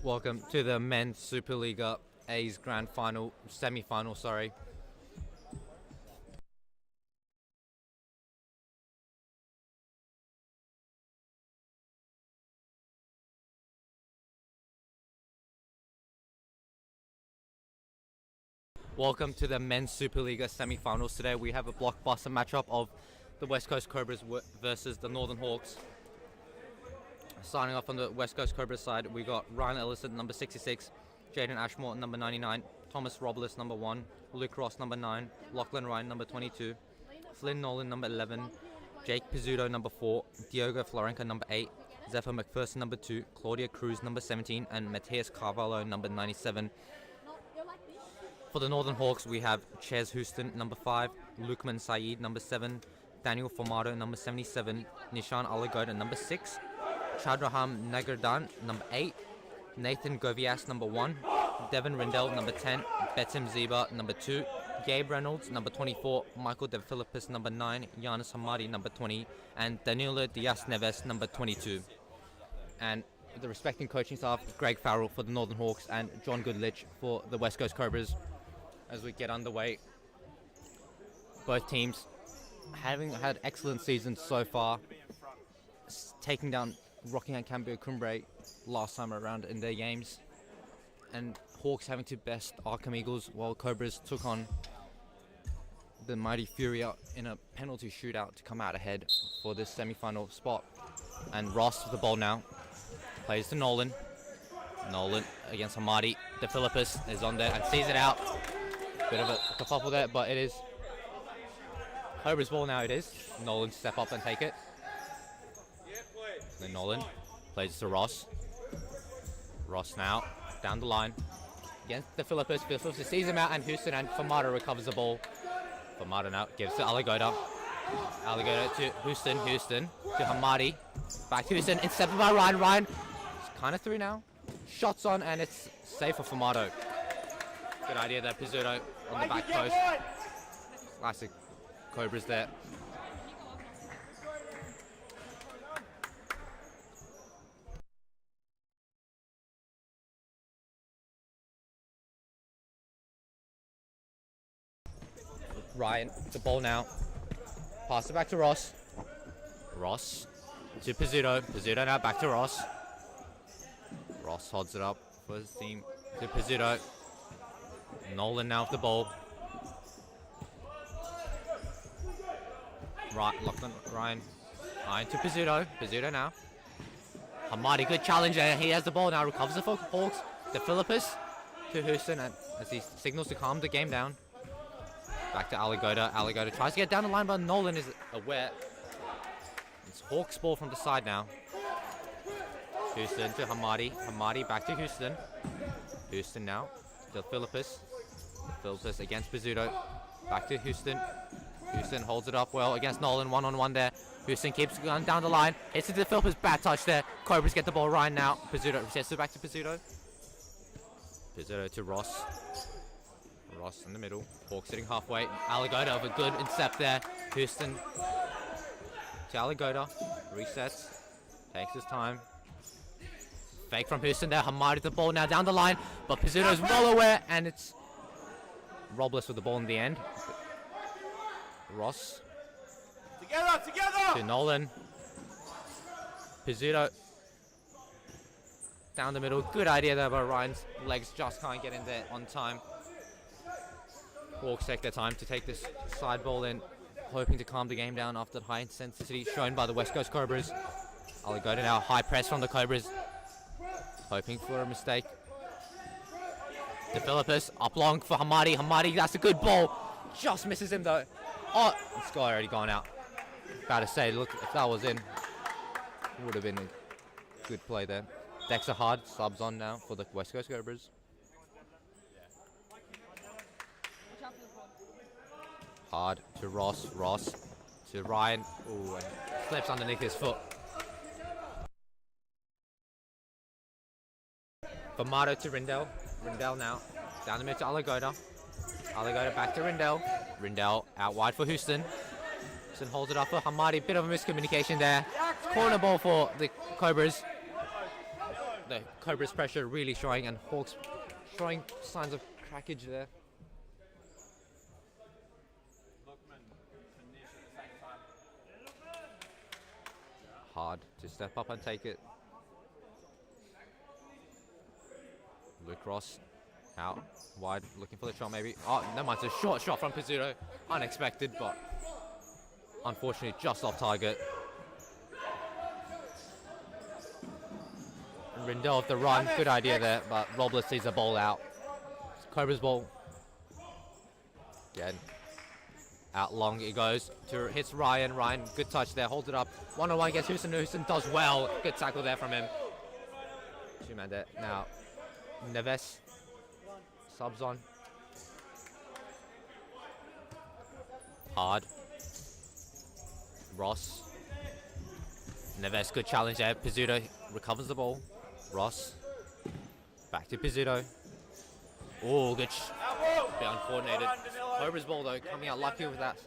Welcome to the Men's Superliga A's semi-final, sorry. Welcome to the Men's Superliga semi-finals. Today we have a blockbuster matchup of the West Coast Cobras versus the Northern Hawks. Starting off on the West Coast Cobras side, we got Ryan Ellison, number 66, Jaden Ashmore, number 99, Thomas Robles, number 1, Luke Ross, number 9, Lachlan Ryan, number 22, Flynn Nolan, number 11, Jake Pizzuto, number 4, Diogo Florenca, number 8, Zephyr McPherson, number 2, Claudia Cruz, number 17, and Mateus Carvalho, number 97. For the Northern Hawks, we have Ches Houston, number 5, Lukman Saeed, number 7, Daniel Formato, number 77, Nishan Alagoda, number 6, Chadraham Nagardan, number 8, Nathan Govias, number 1, Devin Rindell, number 10, Betim Ziba, number 2, Gabe Reynolds, number 24, Michael De Philippis, number 9, Giannis Hamadi, number 20, and Danilo Diaz Neves, number 22. And the respecting coaching staff, Greg Farrell for the Northern Hawks and John Goodlich for the West Coast Cobras. As we get underway, both teams having had excellent seasons so far, taking down Rockingham Cambio Cumbre last time around in their games, and Hawks having to best Arkham Eagles, while Cobras took on the mighty Furia in a penalty shootout to come out ahead for this semi-final spot. And Ross with the ball now, plays to Nolan. Nolan against Hamadi. De Philippis is on there and sees it out. Bit of a kerfuffle there, but it is Cobras ball now. It is. Nolan step up and take it. Then Nolan plays to Ross. Ross now down the line against De Philippis. De Philippis sees him out, and Houston and Formato recovers the ball. Formato now gives to Alagoda. Alagoda to Houston. Houston to Hamadi. Back to Houston. Intercepted by Ryan. Ryan is kind of through now. Shots on, and it's safe for Formato. Good idea there, Pizzuto on the back post. Classic Cobras there. Ryan, the ball now. Pass it back to Ross. Ross to Pizzuto. Pizzuto now back to Ross. Ross holds it up for his team to Pizzuto. Nolan now with the ball. Right, Lachlan, Ryan to Pizzuto. Pizzuto now. Hamadi, good challenge, and he has the ball now. Recovers the Hawks. De Philippis to Houston, and as he signals to calm the game down. Back to Alagoda. Alagoda tries to get down the line, but Nolan is aware. It's Hawks ball from the side now. Houston to Hamadi. Hamadi back to Houston. Houston now. De Philippis. Philippis against Pizzuto. Back to Houston. Houston holds it up well against Nolan. One-on-one there. Houston keeps going down the line. Hits into Philippis. Bad touch there. Cobras get the ball right now. Pizzuto resets it back to Pizzuto. Pizzuto to Ross. Ross in the middle. Hawks sitting halfway. Alagoda with a good intercept there. Houston to Alagoda. Resets. Takes his time. Fake from Houston there. Hamadi the ball now down the line. But Pizzuto's well aware, and it's Robles with the ball in the end. Ross. Together! To Nolan. Pizzuto down the middle. Good idea there, but Ryan's legs just can't get in there on time. Hawks take their time to take this side ball in, hoping to calm the game down after the high intensity shown by the West Coast Cobras. Alagoda now, high press from the Cobras, hoping for a mistake. De Philippis up long for Hamadi. Hamadi, that's a good ball. Just misses him though. Oh, it's already gone out. About to say, look, if that was in, it would have been a good play there. Dexter Hard subs on now for the West Coast Cobras. Hard to Ross. Ross to Ryan. Ooh, and slips underneath his foot. Formato to Rindell. Rindell now. Down the middle to Alagoda. Alagoda back to Rindell. Rindell out wide for Houston. Houston holds it up for Hamadi. Bit of a miscommunication there. Corner ball for the Cobras. The Cobras pressure really showing, and Hawks showing signs of crackage there. Hard to step up and take it. Luke Ross out wide, looking for the shot maybe. Oh, never mind, it's a short shot from Pizzuto. Unexpected, but unfortunately just off target. Rindell with the run, good idea there, but Robles sees the ball out. Cobras ball. Again, out long it goes, hits Ryan. Ryan, good touch there, holds it up. 1-on-1 against Houston. Houston does well. Good tackle there from him. Two-man there. Now, Neves subs on. Hard. Ross. Neves, good challenge there. Pizzuto recovers the ball. Ross. Back to Pizzuto. Oh, good. Bit uncoordinated. Cobras ball though, coming out lucky with that.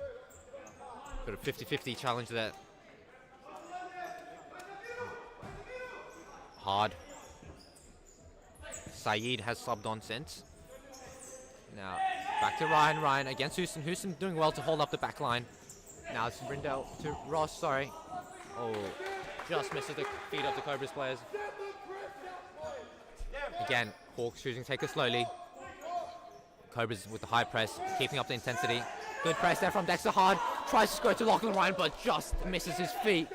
Got a 50-50 challenge there. Hard. Saeed has subbed on since. Now, back to Ryan. Ryan against Houston. Houston doing well to hold up the back line. Now it's Rindell to Ross, sorry. Oh, just misses the feet of the Cobras players. Again, Hawks choosing to take it slowly. Cobras with the high press, keeping up the intensity. Good press there from Dexter. Hard tries to score to Lachlan Ryan, but just misses his feet.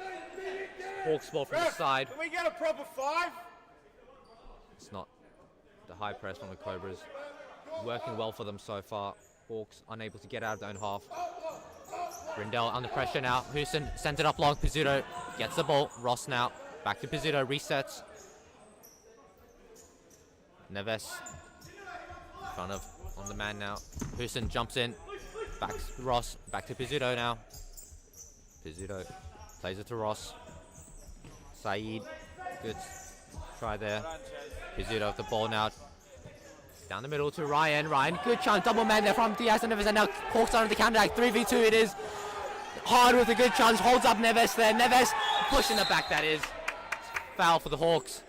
Hawks ball from the side. Can we get a proper 5? It's not the high press from the Cobras. Working well for them so far. Hawks unable to get out of their own half. Rindell under pressure now. Houston sends it up long. Pizzuto gets the ball. Ross now. Back to Pizzuto. Resets. Neves. In front of on the man now. Houston jumps in. Back to Ross. Back to Pizzuto now. Pizzuto plays it to Ross. Saeed. Good try there. Pizzuto with the ball now. Down the middle to Ryan. Ryan, good chance. Double man there from Diaz and Neves. And now Hawks under the counter attack. 3v2 it is. Hard with a good chance. Holds up Neves there. Neves pushing the back, that is. Foul for the Hawks.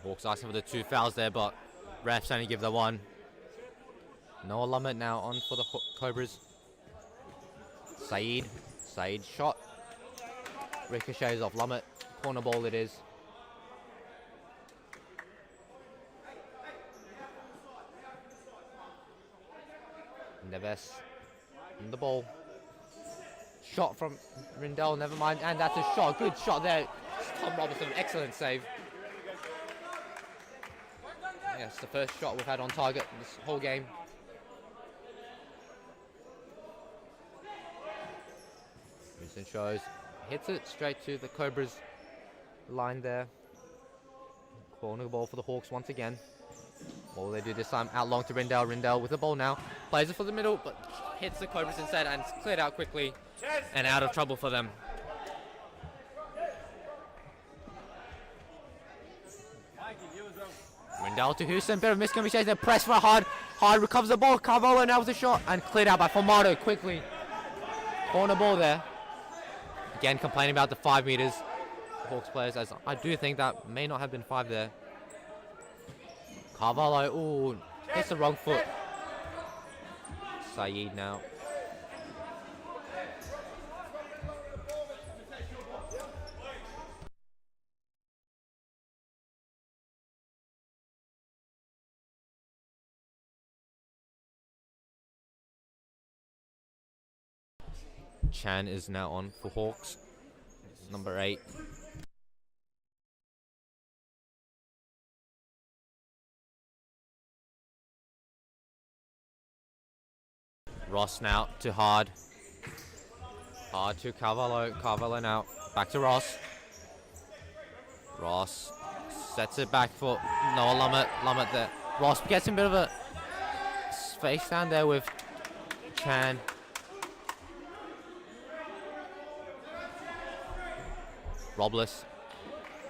Hawks asking for the 2 fouls there, but refs only give the 1. Noah Lummett now on for the Cobras. Saeed shot. Ricochets off Lummett. Corner ball it is. Neves on the ball. Shot from Rindell, never mind. And that's a shot. Good shot there. Tom Robertson, excellent save. Yes, the first shot we've had on target this whole game. Houston shows. Hits it straight to the Cobras line there. Corner ball for the Hawks once again. What will they do this time? Out long to Rindell. Rindell with the ball now. Plays it for the middle, but hits the Cobras instead and it's cleared out quickly and out of trouble for them. Rindell to Houston. Bit of miscommunication there. Press for Hard. Hard recovers the ball. Carvalho now with a shot and cleared out by Formato quickly. Corner ball there. Again, complaining about the 5 meters. Hawks players, as I do think that may not have been 5 there. Carvalho, ooh, hits the wrong foot. Saeed now. Chan is now on for Hawks. Number 8. Ross now to Hard. Hard to Carvalho. Carvalho now. Back to Ross. Ross sets it back for Noah Lummett. Lummett there. Ross gets a bit of a space down there with Chan. Robles.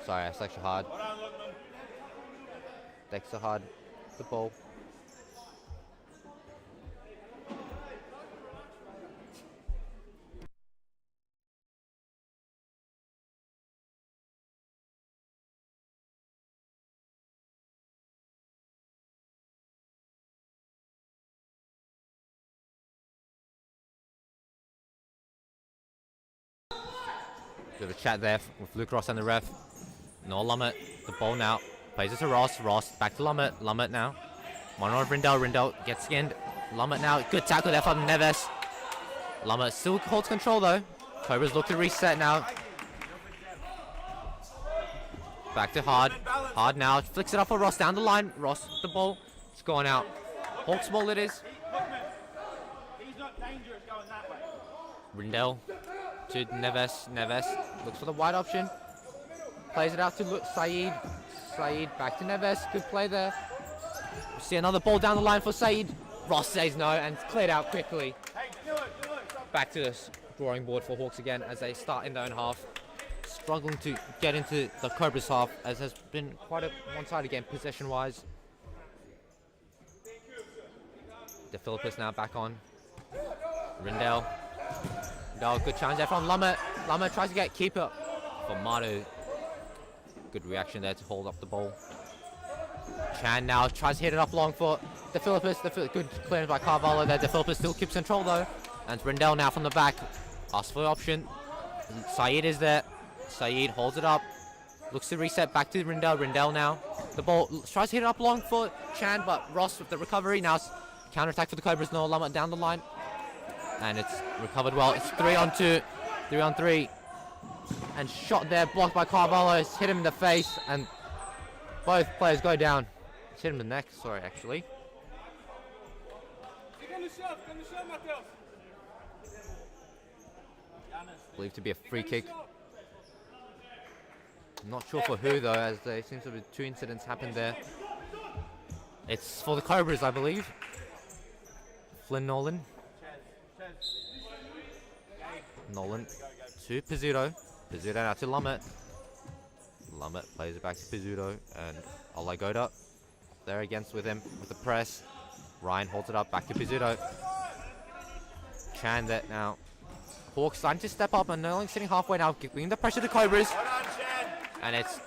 Sorry, that's extra Hard. Dexter Hard. The ball. Bit of a chat there with Luke Ross and the ref. No Lummett. The ball now. Plays it to Ross. Ross back to Lummett. Lummett now. One on Rindell. Rindell gets skinned. Lummett now. Good tackle there from Neves. Lummett still holds control though. Cobras look to reset now. Back to Hard. Hard now. Flicks it up for Ross down the line. Ross with the ball. It's gone out. Hawks ball it is. He's not dangerous going that way. Rindell to Neves. Neves looks for the wide option. Plays it out to Saeed. Saeed back to Neves. Good play there. We see another ball down the line for Saeed. Ross says no and it's cleared out quickly. Hey, do it. Back to the drawing board for Hawks again as they start in their own half. Struggling to get into the Cobras half as has been quite a one-sided game possession-wise. De Philippus now back on. Rindell. Rindell, good challenge there from Lummett. Lummett tries to get keeper for Madu. Good reaction there to hold up the ball. Chan now tries to hit it up long for De Philippus. Good clearance by Carvalho there. De Philippus still keeps control though. And Rindell now from the back. Asks for the option. Saeed is there. Saeed holds it up. Looks to reset back to Rindell. Rindell now. The ball tries to hit it up long for Chan, but Ross with the recovery. Now it's counter-attack for the Cobras. No Lummett down the line. And it's recovered well. It's 3-on-2. 3-on-3. And shot there, blocked by Carvalho. It's hit him in the face, and both players go down. It's hit him in the neck, sorry, actually. Believed to be a free kick. Not sure for who though, as there seems to be 2 incidents happened there. It's for the Cobras, I believe. Flynn Nolan. Nolan to Pizzuto. Pizzuto now to Lummett. Lummett plays it back to Pizzuto and Olagoda there against with him with the press. Ryan holds it up back to Pizzuto. Chan there now. Hawks starting to step up and they're only sitting halfway now, giving the pressure to Cobras. And it's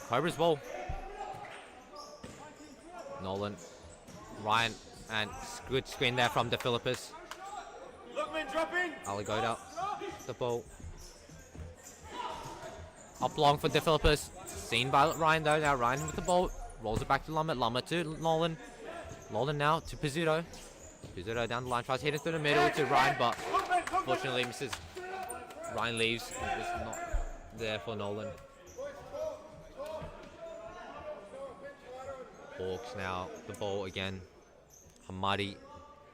Cobras ball. Nolan, Ryan, and good screen there from De Philippus. Alagoda, the ball. Up long for De Philippus. Seen by Ryan though. Now Ryan with the ball. Rolls it back to Lummett. Lummett to Nolan. Nolan now to Pizzuto. Pizzuto down the line. Tries to hit it through the middle to Ryan, but unfortunately misses. Ryan leaves. It's not there for Nolan. Hawks now. The ball again. Hamadi.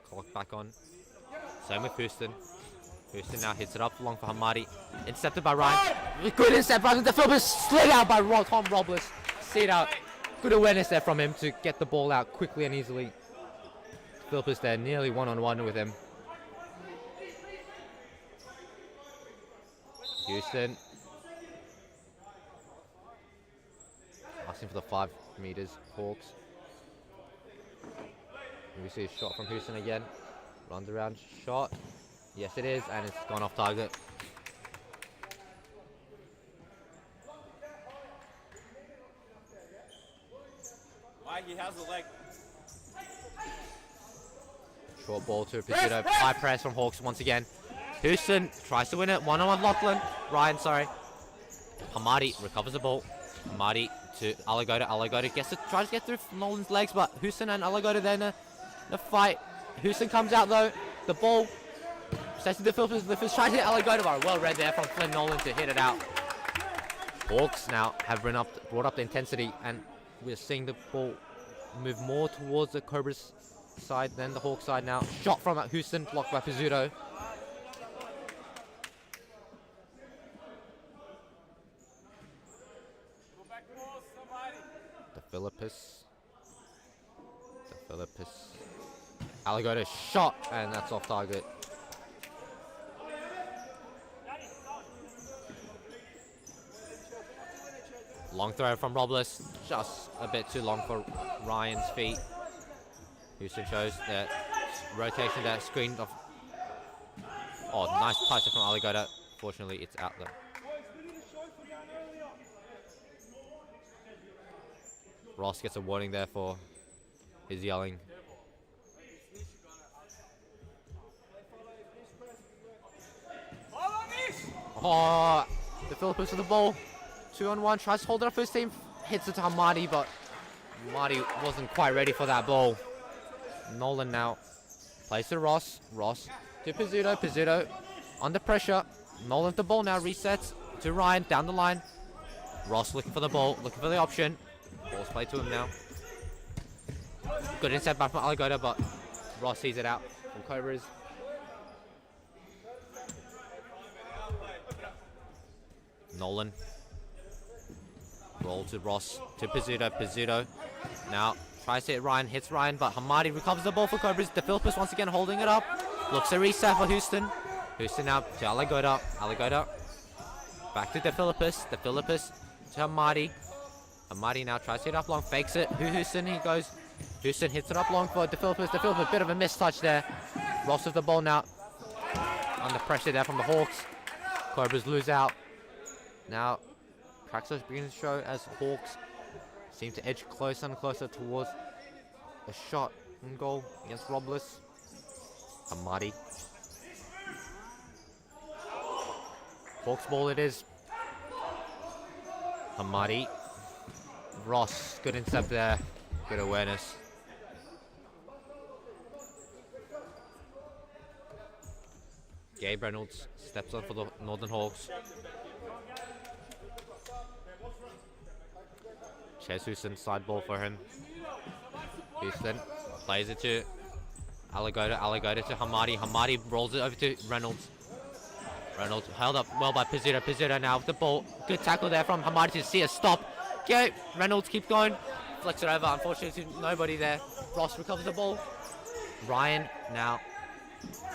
Clock back on. Same with Houston. Houston now hits it up long for Hamadi. Intercepted by Ryan. Good intercept by De Philippus. Slid out by Tom Robles. See it out. Good awareness there from him to get the ball out quickly and easily. Philippus there nearly one-on-one with him. Houston. Asking for the 5 meters. Hawks. And we see a shot from Houston again. Runs around, shot. Yes it is, and it's gone off target. Mikey, how's the leg? Short ball to Pizzuto. High press from Hawks once again. Houston tries to win it. One-on-one Lachlan. Ryan, sorry. Hamadi recovers the ball. Hamadi to Alagoda. Alagoda tries to get through Nolan's legs, but Houston and Alagoda then in a fight. Houston comes out though. The ball stays to the Philippus. The tries to hit Alagoda, but well read there from Flynn Nolan to hit it out. Hawks now have brought up the intensity, and we're seeing the ball move more towards the Cobras side than the Hawks side now. Shot from Houston, blocked by Pizzuto. The Philippus. Alagoda shot, and that's off target. Long throw from Robles, just a bit too long for Ryan's feet. Houston shows that rotation that screened off. Oh, nice touch from Alagoda. Fortunately, it's out though. Ross gets a warning there for his yelling. Oh, DeFilippis with the ball. 2-on-1, tries to hold it up for his team. Hits it to Hamadi, but Hamadi wasn't quite ready for that ball. Nolan now plays to Ross. Ross to Pizzuto. Pizzuto under pressure. Nolan with the ball now, resets to Ryan down the line. Ross looking for the ball, looking for the option. Ball's played to him now. Good intercept back from Alligator, but Ross sees it out from Cobras. Nolan. Roll to Ross, to Pizzuto. Pizzuto now tries to hit Ryan, hits Ryan, but Hamadi recovers the ball for Cobras. DeFilippis once again holding it up. Looks a reset for Houston. Houston now to Alligator. Alligator back to DeFilippis. DeFilippis to Hamadi. Hamadi now tries to hit up long, fakes it. Houston, he goes. Houston hits it up long for DeFilippis. DeFilippis, a bit of a mistouch there. Ross with the ball now. Under pressure there from the Hawks. Cobras lose out. Now, practice begins to show as Hawks seem to edge closer and closer towards a shot and goal against Robles. Hamadi. Hawks ball it is. Hamadi. Ross, good intercept there. Good awareness. Gabe Reynolds steps on for the Northern Hawks. Ches Houston, side ball for him. Houston plays it to Alligator. Alligator to Hamadi. Hamadi rolls it over to Reynolds. Reynolds held up well by Pizzuto. Pizzuto now with the ball. Good tackle there from Hamadi to see a stop. Go. Reynolds keep going. Flicks it over. Unfortunately, nobody there. Ross recovers the ball. Ryan now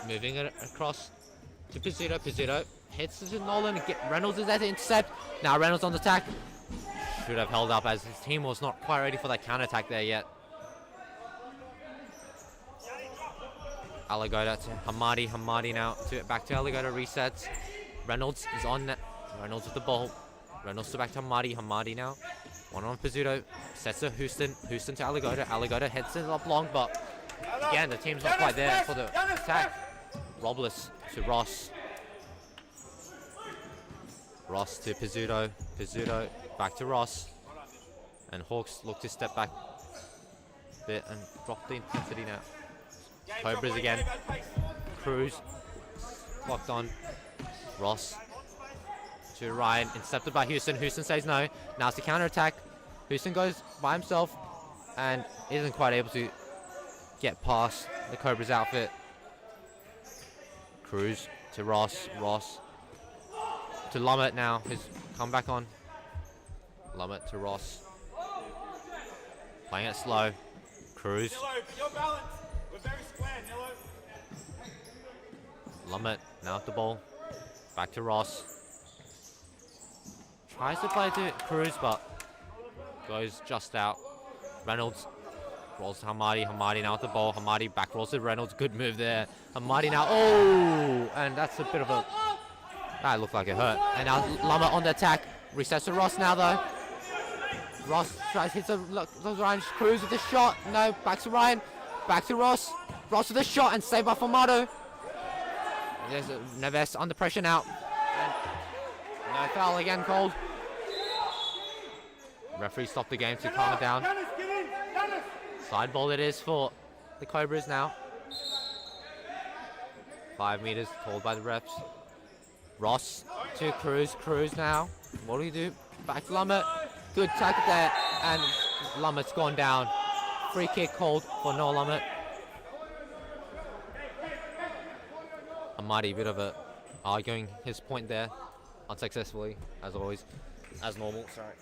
moving it across to Pizzuto. Pizzuto hits it to Nolan. Reynolds is there to intercept. Now Reynolds on the attack. Should have held up as his team was not quite ready for that counter-attack there yet. Alligator to Hamadi. Hamadi now back to Alligator. Resets. Reynolds is on net. Reynolds with the ball. Reynolds to back to Hamadi. Hamadi now. One on Pizzuto. Sets to Houston. Houston to Alligator. Alligator heads it up long, but again, the team's not quite there for the attack. Robles to Ross. Ross to Pizzuto. Pizzuto back to Ross. And Hawks look to step back a bit and drop the intensity now. Cobras again. Cruz locked on. Ross to Ryan, intercepted by Houston. Houston says no. Now it's the counter attack. Houston goes by himself and isn't quite able to get past the Cobras outfit. Cruz to Ross. Ross to Lummett now. He's come back on. Lummett to Ross. Playing it slow. Cruz. Your balance. We're very square, Nilo. Lummett now with the ball. Back to Ross. Tries to play to Cruz, but goes just out. Reynolds rolls to Hamadi. Hamadi now with the ball. Hamadi back rolls to Reynolds. Good move there. Hamadi now. Oh! And that's a bit of a... That looked like it hurt. And now Lummett on the attack. Resets to Ross now, though. Ross tries hits a Ryan. Cruz with the shot. No, back to Ryan. Back to Ross. Ross with the shot and saved by Formato. There's Neves under pressure now. And no foul again called. Referee stopped the game to calm it down. Side ball it is for the Cobras now. 5 meters called by the refs. Ross to Cruz. Cruz now. What do you do? Back to Lummett. Good tackle there. And Lummett's gone down. Free kick called for Noah Lummett. A mighty bit of a arguing his point there. Unsuccessfully, as always. As normal, sorry.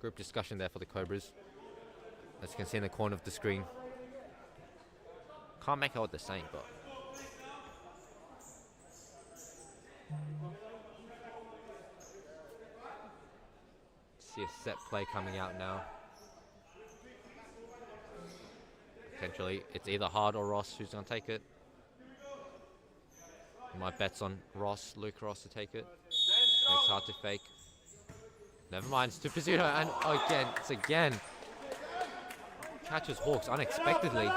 Group discussion there for the Cobras. As you can see in the corner of the screen. Can't make out what they're saying, but... See a set play coming out now. Potentially, it's either Hard or Ross who's going to take it. My bet's on Ross, Luke Ross to take it. Makes Hard to fake. Never mind, to Pizzuto, and again, catches Hawks unexpectedly,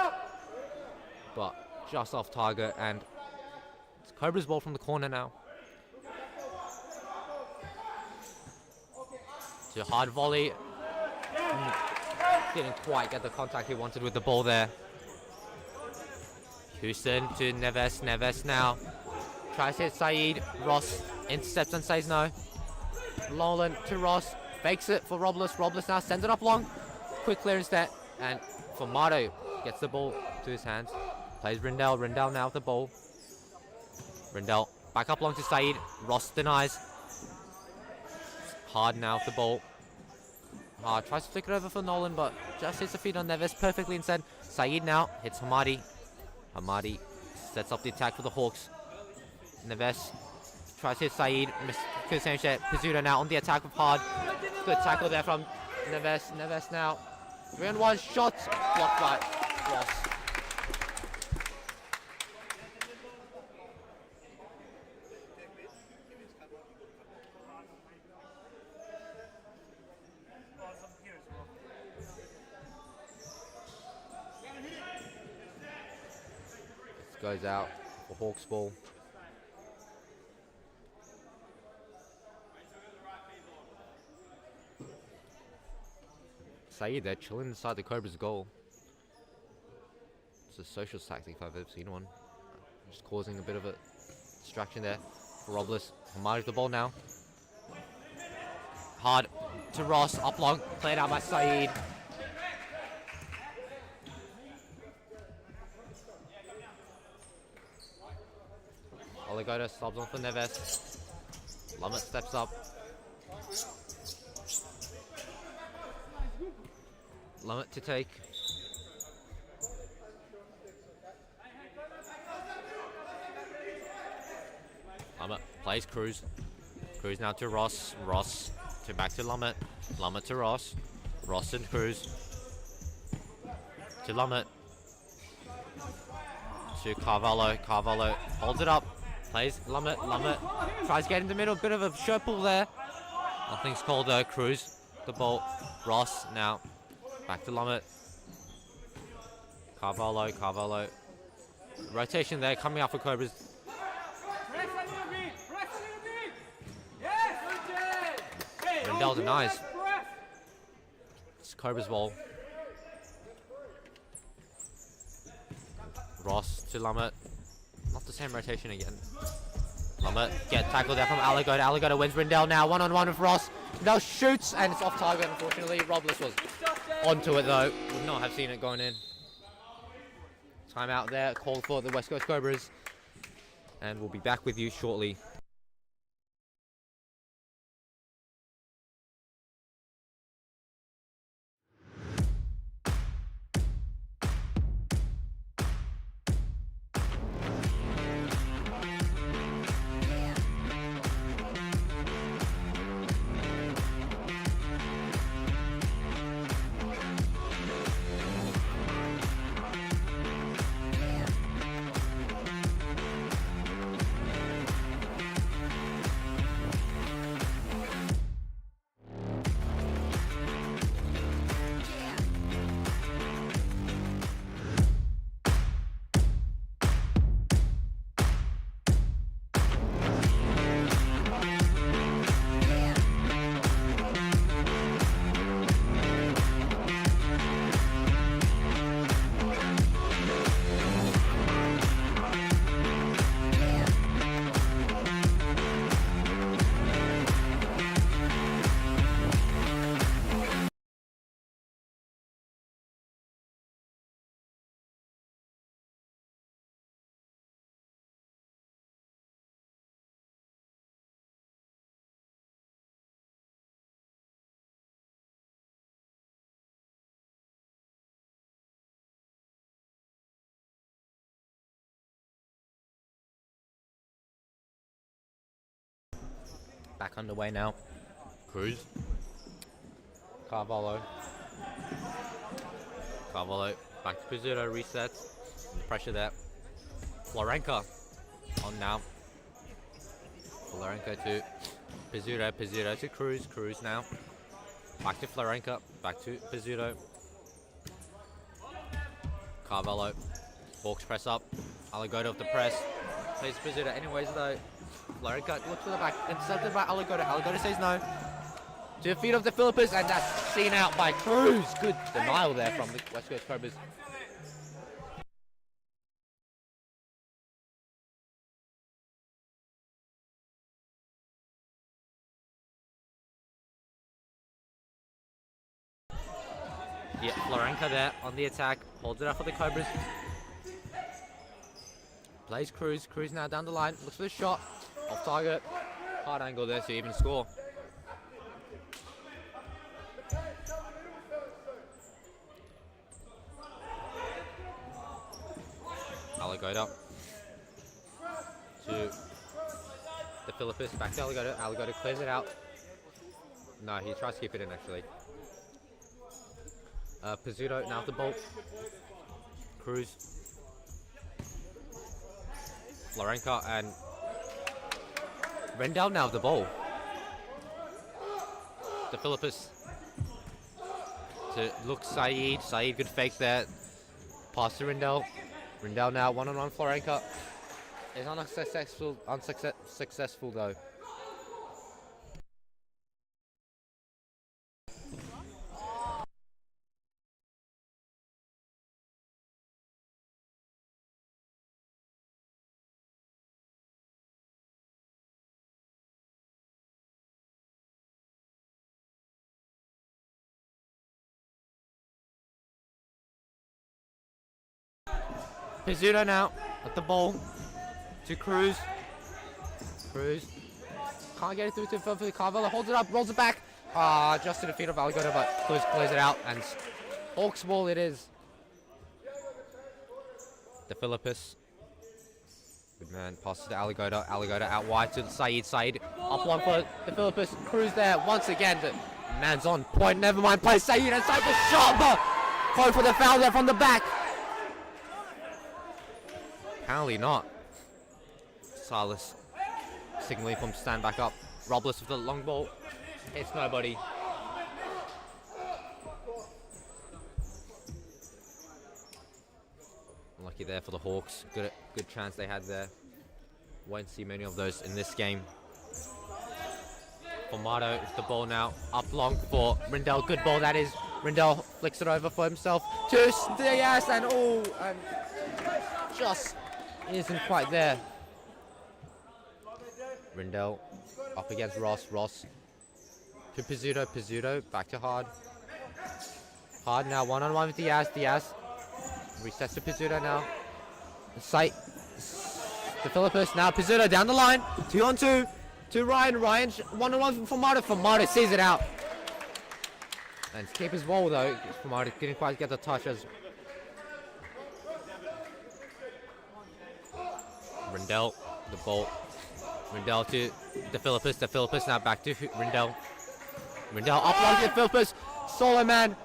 but just off target, and it's Cobra's ball from the corner now. To hard volley. Didn't quite get the contact he wanted with the ball there. Houston to Neves. Neves now tries to hit Saeed. Ross intercepts and says no. Nolan to Ross. Fakes it for Robles. Robles now sends it up long. Quick clearance there. And Formato gets the ball to his hands. Plays Rindell. Rindell now with the ball. Rindell back up long to Saeed. Ross denies. Hard now with the ball. Hard tries to flick it over for Nolan, but just hits the feet on Neves perfectly instead. Saeed now hits Hamadi. Hamadi sets up the attack for the Hawks. Neves tries to hit Saeed. Good same shit. Pizzuto now on the attack with Hard. Good tackle there from Neves. Neves now. 3-on-1 shot. Blocked by Ross. Goes out for Hawks ball. Saeed there chilling inside the Cobras goal. It's a social tactic if I've ever seen one. Just causing a bit of a distraction there for Robles. Hamadi's the ball now. Hard to Ross, up long, played out by Saeed. Oligoda subs on for Neves. Lumet steps up. Lumet to take. Lumet plays Cruz. Cruz now to Ross. Ross to back to Lumet. Lumet to Ross. Ross and Cruz. To Lumet. To Carvalho. Carvalho holds it up. Plays Lumet. Lumet tries to get in the middle. Bit of a shirt pull there. Nothing's called Cruz. The ball. Ross now. Back to Lumet. Carvalho. Carvalho. Rotation there coming up for Cobras. Rindell denies. It's Cobra's ball. Ross to Lumet. Not the same rotation again. Lumet get tackled there from Aligoda. Aligoda wins Rindell now. 1-on-1 with Ross. Rindell shoots and it's off target unfortunately. Robles was onto it though. Would not have seen it going in. Timeout there. Called for the West Coast Cobras. And we'll be back with you shortly. Back underway now. Cruz. Carvalho. Carvalho back to Pizzuto, resets. The pressure there. Florenka on now. Florenka to Pizzuto to Cruz now. Back to Florenka, back to Pizzuto. Carvalho, Hawks press up. Alagoda with the press. Plays Pizzuto anyways though. Florenka looks for the back, intercepted by Alagoda. Alagoda says no. To the feet of the Philippines, and that's seen out by Cruz. Good denial there from the West Coast Cobras. Yeah, Florenka there on the attack, holds it up for the Cobras. Plays Cruz now down the line, looks for the shot, off target. Hard angle there to even score. Alagoda to the Philippines, back to Alagoda. Alagoda clears it out. No, he tries to keep it in actually. Pizzuto now with the ball. Cruz. Florenka and Rendell now with the ball. The Philippines to look Saeed. Saeed, good fake there. Pass to Rendell. Rendell now one-on-one Florenka. Is unsuccessful though. Pizzuto now with the ball to Cruz. Cruz can't get it through to the Carvalho. Holds it up, rolls it back. Just to the feet of Alagoda, but Cruz clears it out, and Hawks ball it is. The Philippines. Good man, passes to Alagoda. Alagoda out wide to Saeed. Saeed up one for the Philippines. Cruz there once again. The man's on point. Never mind. Plays Saeed and Saeed the shot, but going for the foul there from the back. Apparently not. Silas signaling from stand back up. Robles with the long ball. Hits nobody. Unlucky there for the Hawks. Good chance they had there. Won't see many of those in this game. Formato with the ball now. Up long for Rendell. Good ball that is. Rendell flicks it over for himself. To Diaz and and just isn't quite there. Rendell up against Ross. Ross to Pizzuto. Pizzuto back to Hard. Hard now one-on-one with Diaz. Diaz resets to Pizzuto now. Sight. The Philippines now. Pizzuto down the line. 2-on-2 to Ryan. Ryan one-on-one from Formato. Formato sees it out. And keep his ball though. Formato didn't quite get the touch as Rendell, the ball. Rendell to the Philippines. The Philippines now back to Rendell. Rendell up one to the Philippines. Solo man.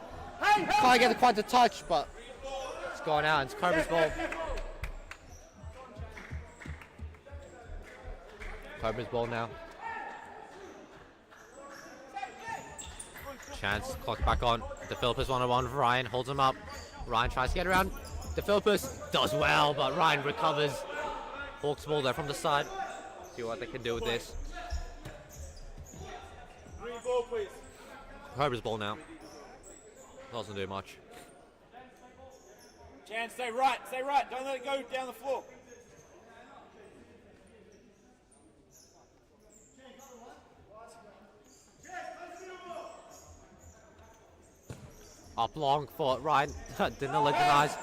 Can't get quite the touch, but it's gone out. It's Cobras ball. Cobras ball now. Chance, clock back on. The Philippines one-on-one for Ryan. Holds him up. Ryan tries to get around. The Philippines does well, but Ryan recovers. Hawks ball there from the side. See what they can do with this. Green ball, please. Cobras ball now. Doesn't do much. Chan, stay right. Don't let it go down the floor. Up long for Ryan. Danilo denies.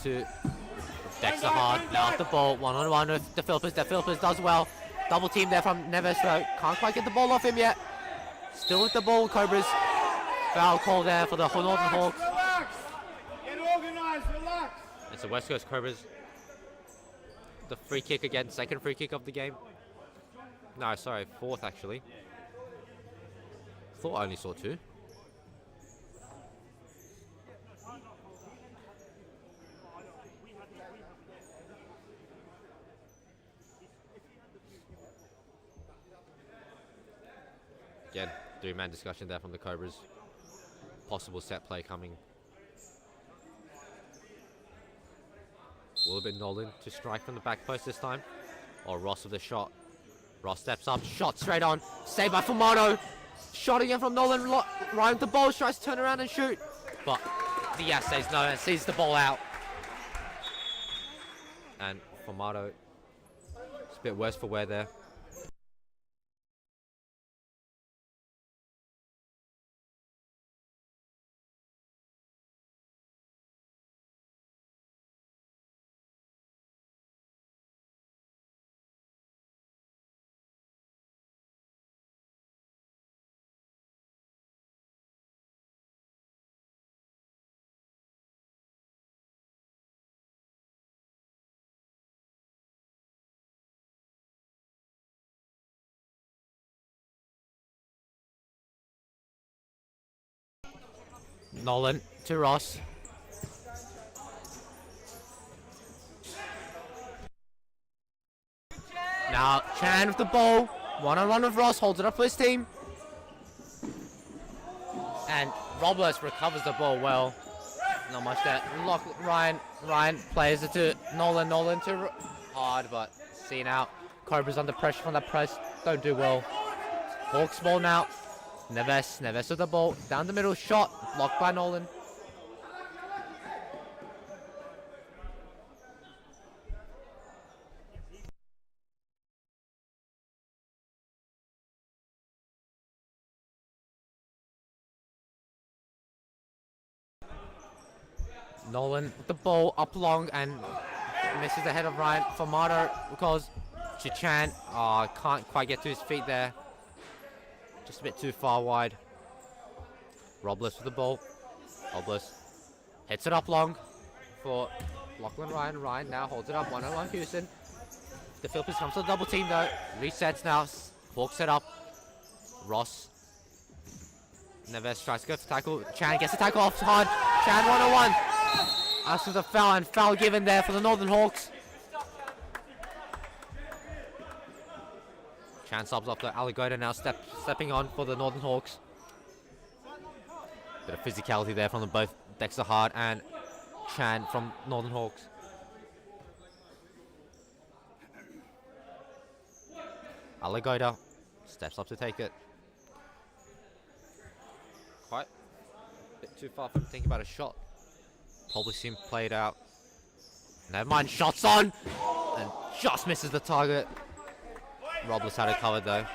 To Dexter Hard. Now off the ball. One-on-one with the Philippines. The Philippines does well. Double team there from Neves. So can't quite get the ball off him yet. Still with the ball, Cobras. Foul call there for the Northern Hawks. Relax. Get organized. Relax. It's the West Coast Cobras. The free kick again. Second free kick of the game. No, sorry. Fourth, actually. Thought I only saw two. Again, three-man discussion there from the Cobras. Possible set play coming. Will it be Nolan to strike from the back post this time? Or Ross with the shot. Ross steps up, shot straight on. Saved by Formato. Shot again from Nolan. Ryan with the ball, tries to turn around and shoot. But Diaz says no and sees the ball out. And Formato, it's a bit worse for wear there. Nolan to Ross. Now Chan with the ball. One-on-one with Ross, holds it up for his team. And Robles recovers the ball well. Not much there. Ryan plays it to Nolan. Nolan to hard, but seen out. Cobras under pressure from that press. Don't do well. Hawks ball now. Neves with the ball. Down the middle, shot. Blocked by Nolan. Nolan with the ball up long and misses the head of Ryan. Formato because Chichan can't quite get to his feet there. Just a bit too far wide. Robles with the ball. Robles hits it up long for Lachlan Ryan. Ryan now holds it up one-on-one Houston. The Philippines comes to the double team though. Resets now. Hawks it up. Ross. Neves tries to go for tackle. Chan gets the tackle off hard. Chan one-on-one. Asks for the foul and foul given there for the Northern Hawks. Chan subs off the Alligator now stepping on for the Northern Hawks. Bit of physicality there from them both, Dexter Hart and Chan from Northern Hawks. Alligator steps up to take it. Quite a bit too far from thinking about a shot. Probably seen played out. Never mind, shots on! And just misses the target. Robles had it covered though.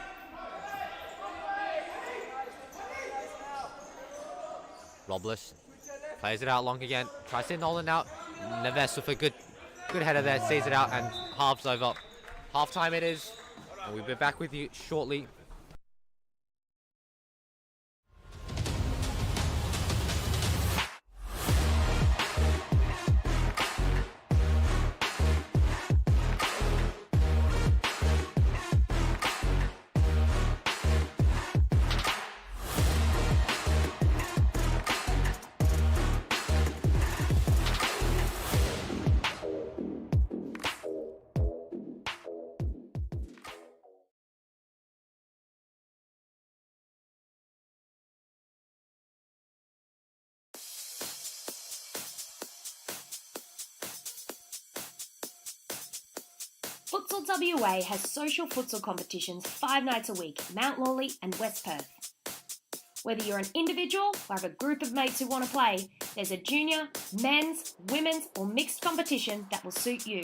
Robles plays it out long again. Tries to hit Nolan out. Neves with a good header there, sees it out and halves over. Half time it is. And we'll be back with you shortly. Futsal WA has social futsal competitions 5 nights a week, Mount Lawley and West Perth. Whether you're an individual or have a group of mates who want to play, there's a junior, men's, women's or mixed competition that will suit you.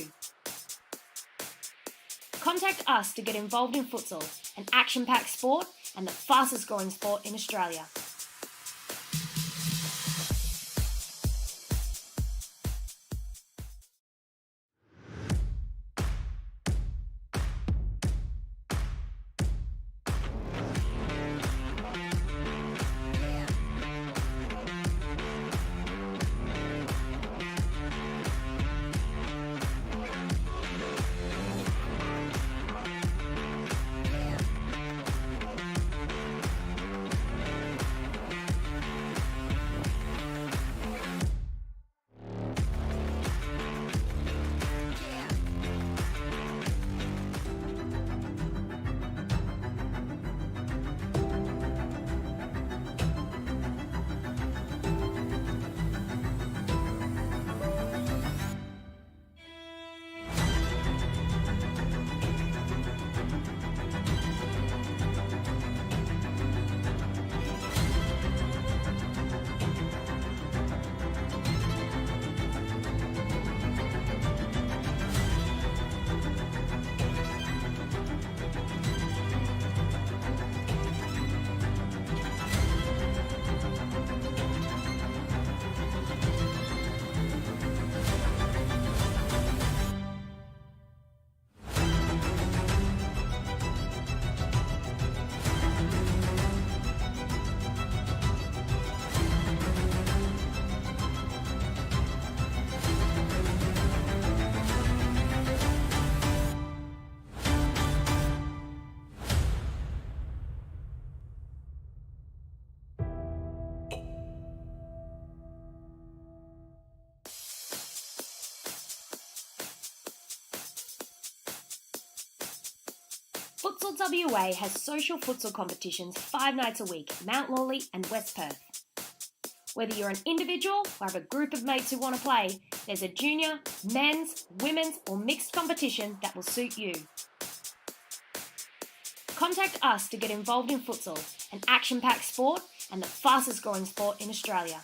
Contact us to get involved in futsal, an action-packed sport and the fastest growing sport in Australia. Futsal WA has social futsal competitions 5 nights a week, Mount Lawley and West Perth. Whether you're an individual or have a group of mates who want to play, there's a junior, men's, women's or mixed competition that will suit you. Contact us to get involved in futsal, an action-packed sport and the fastest growing sport in Australia.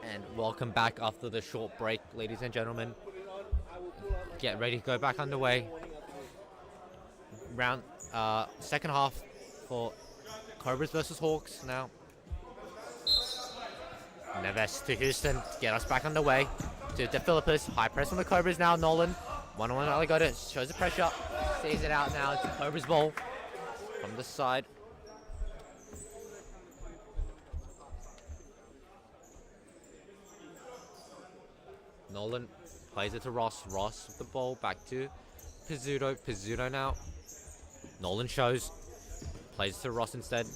And welcome back after the short break, ladies and gentlemen. Get ready to go back underway. Round second half for Cobras versus Hawks now. Neves to Houston to get us back underway. To De Philippus, high press on the Cobras now. Nolan, one-on-one Alligator, shows the pressure, sees it out now. It's a Cobras ball from the side. Nolan plays it to Ross. Ross with the ball back to Pizzuto. Pizzuto now. Nolan shows. Plays it to Ross instead.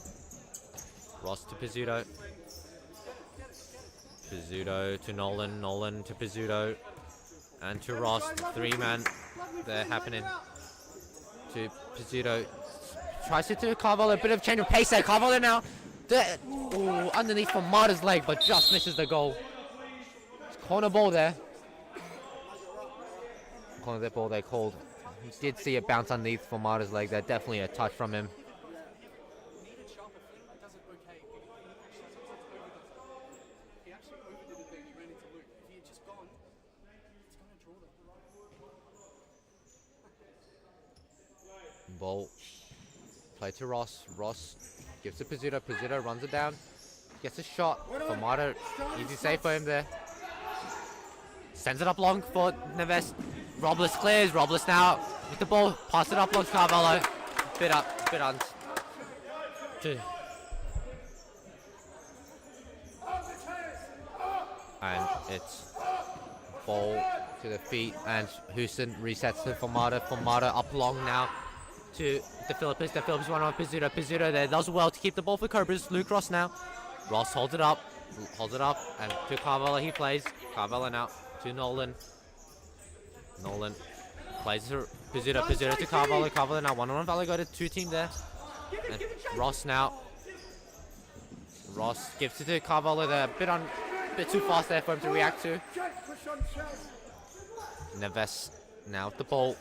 Ross to Pizzuto. Pizzuto to Nolan. Nolan to Pizzuto. And to Ross. Three-man there happening. To Pizzuto. Tries it to Carvalho. A bit of change of pace there. Carvalho now. Ooh, underneath from Marta's leg, but just misses the goal. Corner ball there. Corner that ball they called. He did see it bounce underneath for Marta's leg there. Definitely a touch from him. Ball. Play to Ross. Ross gives to Pizzuto. Pizzuto runs it down. Gets a shot for Marta. Easy save for him there. Sends it up long for Neves. Robles clears. Robles now with the ball. Pass it up long to Carvalho. Bit on. And it's ball to the feet. And Houston resets it for Marta. For Marta up long now to De Philippus. De Philippus one on Pizzuto. Pizzuto there does well to keep the ball for Cobras. Luke Ross now. Ross holds it up. And to Carvalho he plays. Carvalho now to Nolan. Nolan plays to Pizzuto. Pizzuto to Carvalho. Carvalho now one-on-one Valley go to two-team there. And Ross now. Ross gives it to Carvalho there. A bit too fast there for him to react to. Neves now with the ball.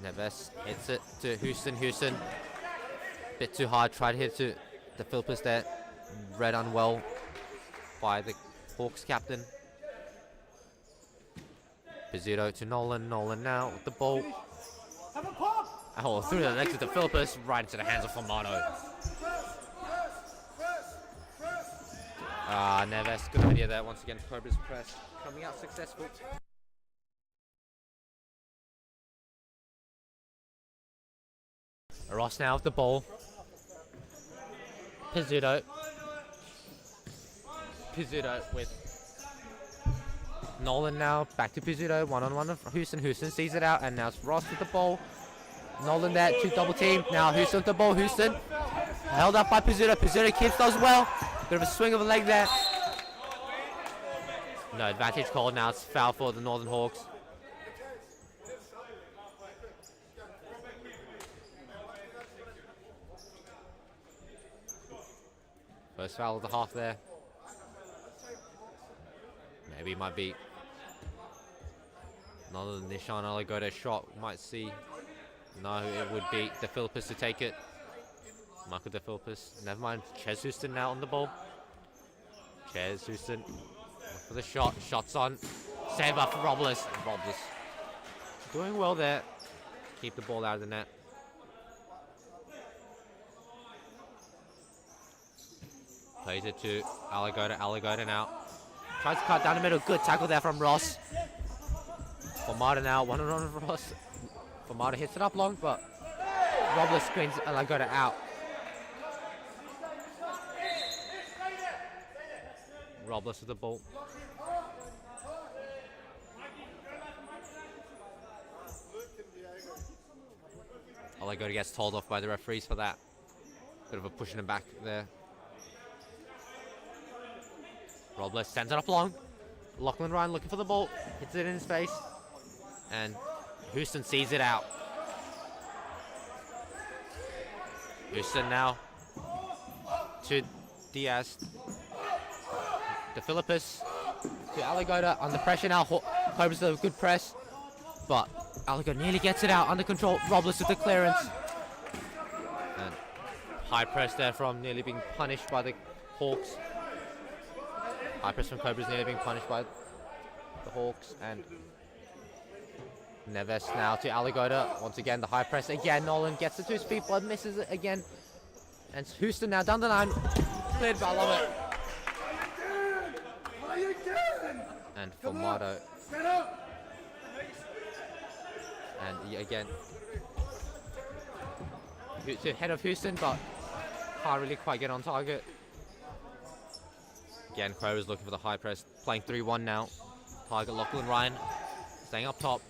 Neves hits it to Houston. Houston bit too hard. Tried to hit to the Philippus there. Read unwell by the Hawks captain. Pizzuto to Nolan. Nolan now with the ball. Oh, through the legs of the Philippus, right into the hands of Formato. Neves, good idea there. Once again, Cobras press coming out successful. Ross now with the ball. Pizzuto with Nolan now, back to Pizzuto, one-on-one of Houston. Houston sees it out, and now it's Ross with the ball. Nolan there, two double team. Now Houston with the ball. Houston held up by Pizzuto. Pizzuto keeps does well. Bit of a swing of a leg there. No advantage called now. It's foul for the Northern Hawks. First foul of the half there. Maybe it might be another Nishan Alligator shot. Might see. No, it would be De Philippus to take it. Michael De Philippus. Never mind. Ches Houston now on the ball. Ches Houston for the shot. Shots on. Save up for Robles. Robles doing well there. Keep the ball out of the net. Plays it to Alligator. Alligator now. Tries to cut down the middle. Good tackle there from Ross. Formato now. One-on-one with Ross. Formato hits it up long, but Robles screens Alligator out. Robles with the ball. Alligator gets told off by the referees for that. Bit of a pushing him back there. Robles sends it up long. Lachlan Ryan looking for the ball. Hits it in his face. And Houston sees it out. Houston now to Diaz. To Philippus. To Aligoda. Under pressure now. Cobras a good press. But Aligoda nearly gets it out. Under control. Robles with the clearance. And high press there from nearly being punished by the Hawks. High press from Cobras nearly being punished by the Hawks. And Neves now to Aligoda. Once again, the high press again. Nolan gets it to his feet, but misses it again. And Houston now down the line. Cleared by Lovett. And Formato. And again, to head of Houston, but can't really quite get on target. Again, Cobras looking for the high press. Playing 3-1 now. Target Lachlan Ryan. Staying up top.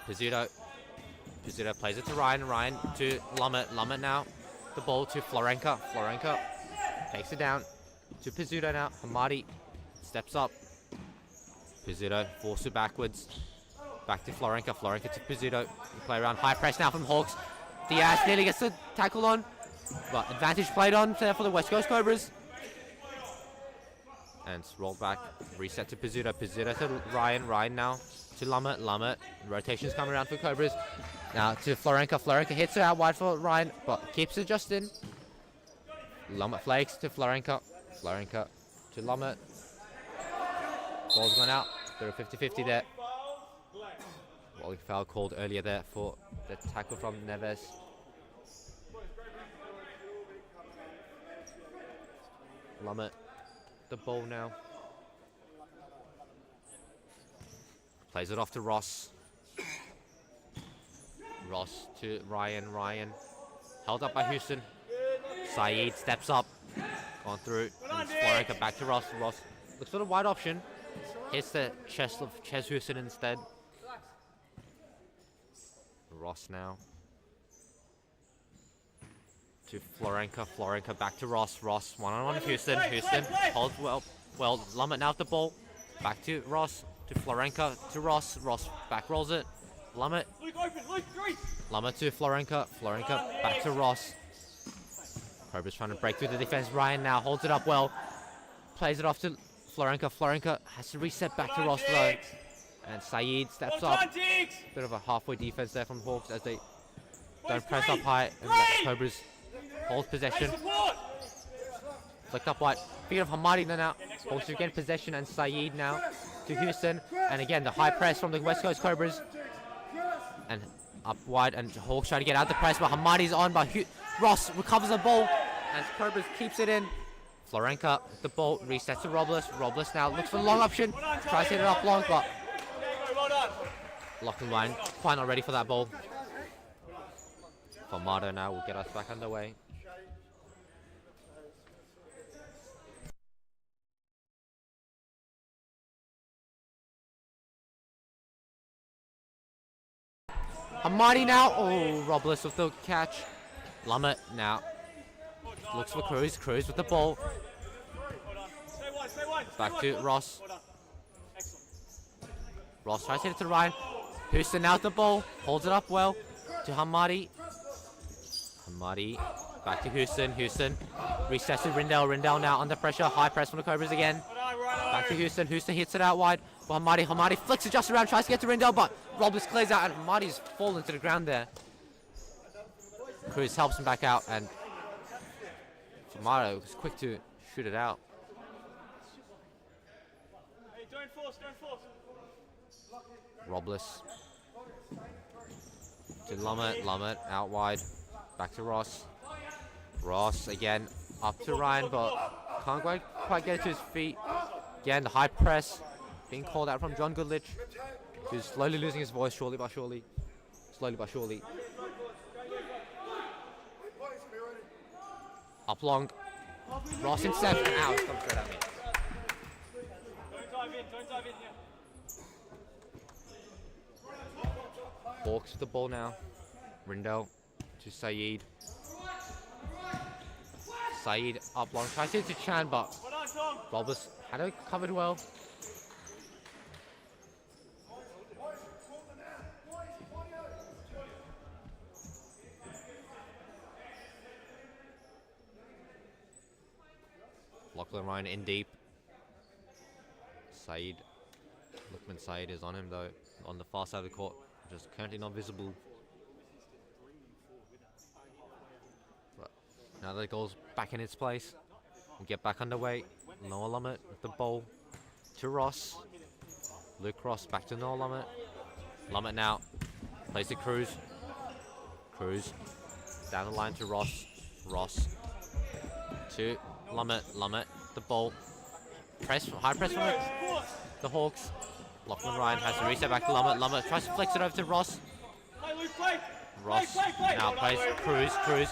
Pizzuto. Pizzuto plays it to Ryan. Ryan to Lummett. Lummett now. The ball to Florenka. Florenka takes it down to Pizzuto now. Hamadi steps up. Pizzuto forces it backwards. Back to Florenka. Florenka to Pizzuto. Play around. High press now from Hawks. Diaz nearly gets the tackle on. But advantage played on there for the West Coast Cobras. And rolled back. Reset to Pizzuto. Pizzuto to Ryan. Ryan now to Lummett. Lummett. Rotations coming around for Cobras. Now to Florenka. Florenka hits it out wide for Ryan, but keeps it just in. Lummett flakes to Florenka. Florenka to Lummett. Ball's gone out. They're 50-50 there. Volley foul called earlier there for the tackle from Neves. Lummett. The ball now. Plays it off to Ross. Ross to Ryan. Ryan held up by Houston. Saeed steps up. Gone through. And Florenka back to Ross. Ross looks for the wide option. Hits the chest of Ches Houston instead. Ross now. To Florenka. Florenka back to Ross. Ross one-on-one with Houston. Houston holds well. Well, Lummett now with the ball. Back to Ross. To Florenka. To Ross. Ross back rolls it. Lummett. Lummett to Florenka. Florenka back to Ross. Cobras trying to break through the defense. Ryan now holds it up well. Plays it off to Florenka. Florenka has to reset back to Ross though. And Saeed steps up. Bit of a halfway defense there from Hawks as they don't press up high and let Cobras hold possession. Flicked up wide. Feet of Hamadi now. Hawks again possession and Saeed now to Houston. And again the high press from the West Coast Cobras. And up wide and Hawks trying to get out the press, but Hamadi's on by Ross recovers the ball and Cobras keeps it in. Florenka with the ball resets to Robles. Robles now looks for the long option. Tries to hit it up long, but Lachlan Ryan quite not ready for that ball. Formato now will get us back underway. Hamadi now. Oh, Robles with the catch. Lummett now looks for Cruz. Cruz with the ball. Back to Ross. Ross tries to hit it to Ryan. Houston now with the ball. Holds it up well to Hamadi. Hamadi back to Houston. Houston resets to Rindell. Rindell now under pressure. High press from the Cobras again. Back to Houston. Houston hits it out wide. But Hamadi flicks it just around. Tries to get to Rindell, but Robles clears out and Hamadi's fallen to the ground there. Cruz helps him back out and Formato was quick to shoot it out. Robles to Lummett. Lummett out wide. Back to Ross. Ross again up to Ryan, but can't quite get it to his feet. Again, the high press being called out from John Goodlich, who's slowly losing his voice, slowly but surely. Up long. Ross in 7. Ow, it's come straight at me. Don't dive in here. Hawks with the ball now. Rindell to Saeed. Saeed up long. Tries to hit to Chan, but Robles had it covered well. Lachlan Ryan in deep. Saeed. Lukman Saeed is on him though, on the far side of the court. Just currently not visible. But now that the goal's back in its place. We get back underway. Noah Lummett with the ball to Ross. Luke Ross back to Noah Lummett. Lummett now plays to Cruz. Cruz down the line to Ross. Ross to Lummett. Lummett the ball. Press, high press from the Hawks. Lachlan Ryan has to reset back to Lummett. Lummett tries to flex it over to Ross. Ross now plays Cruz. Cruz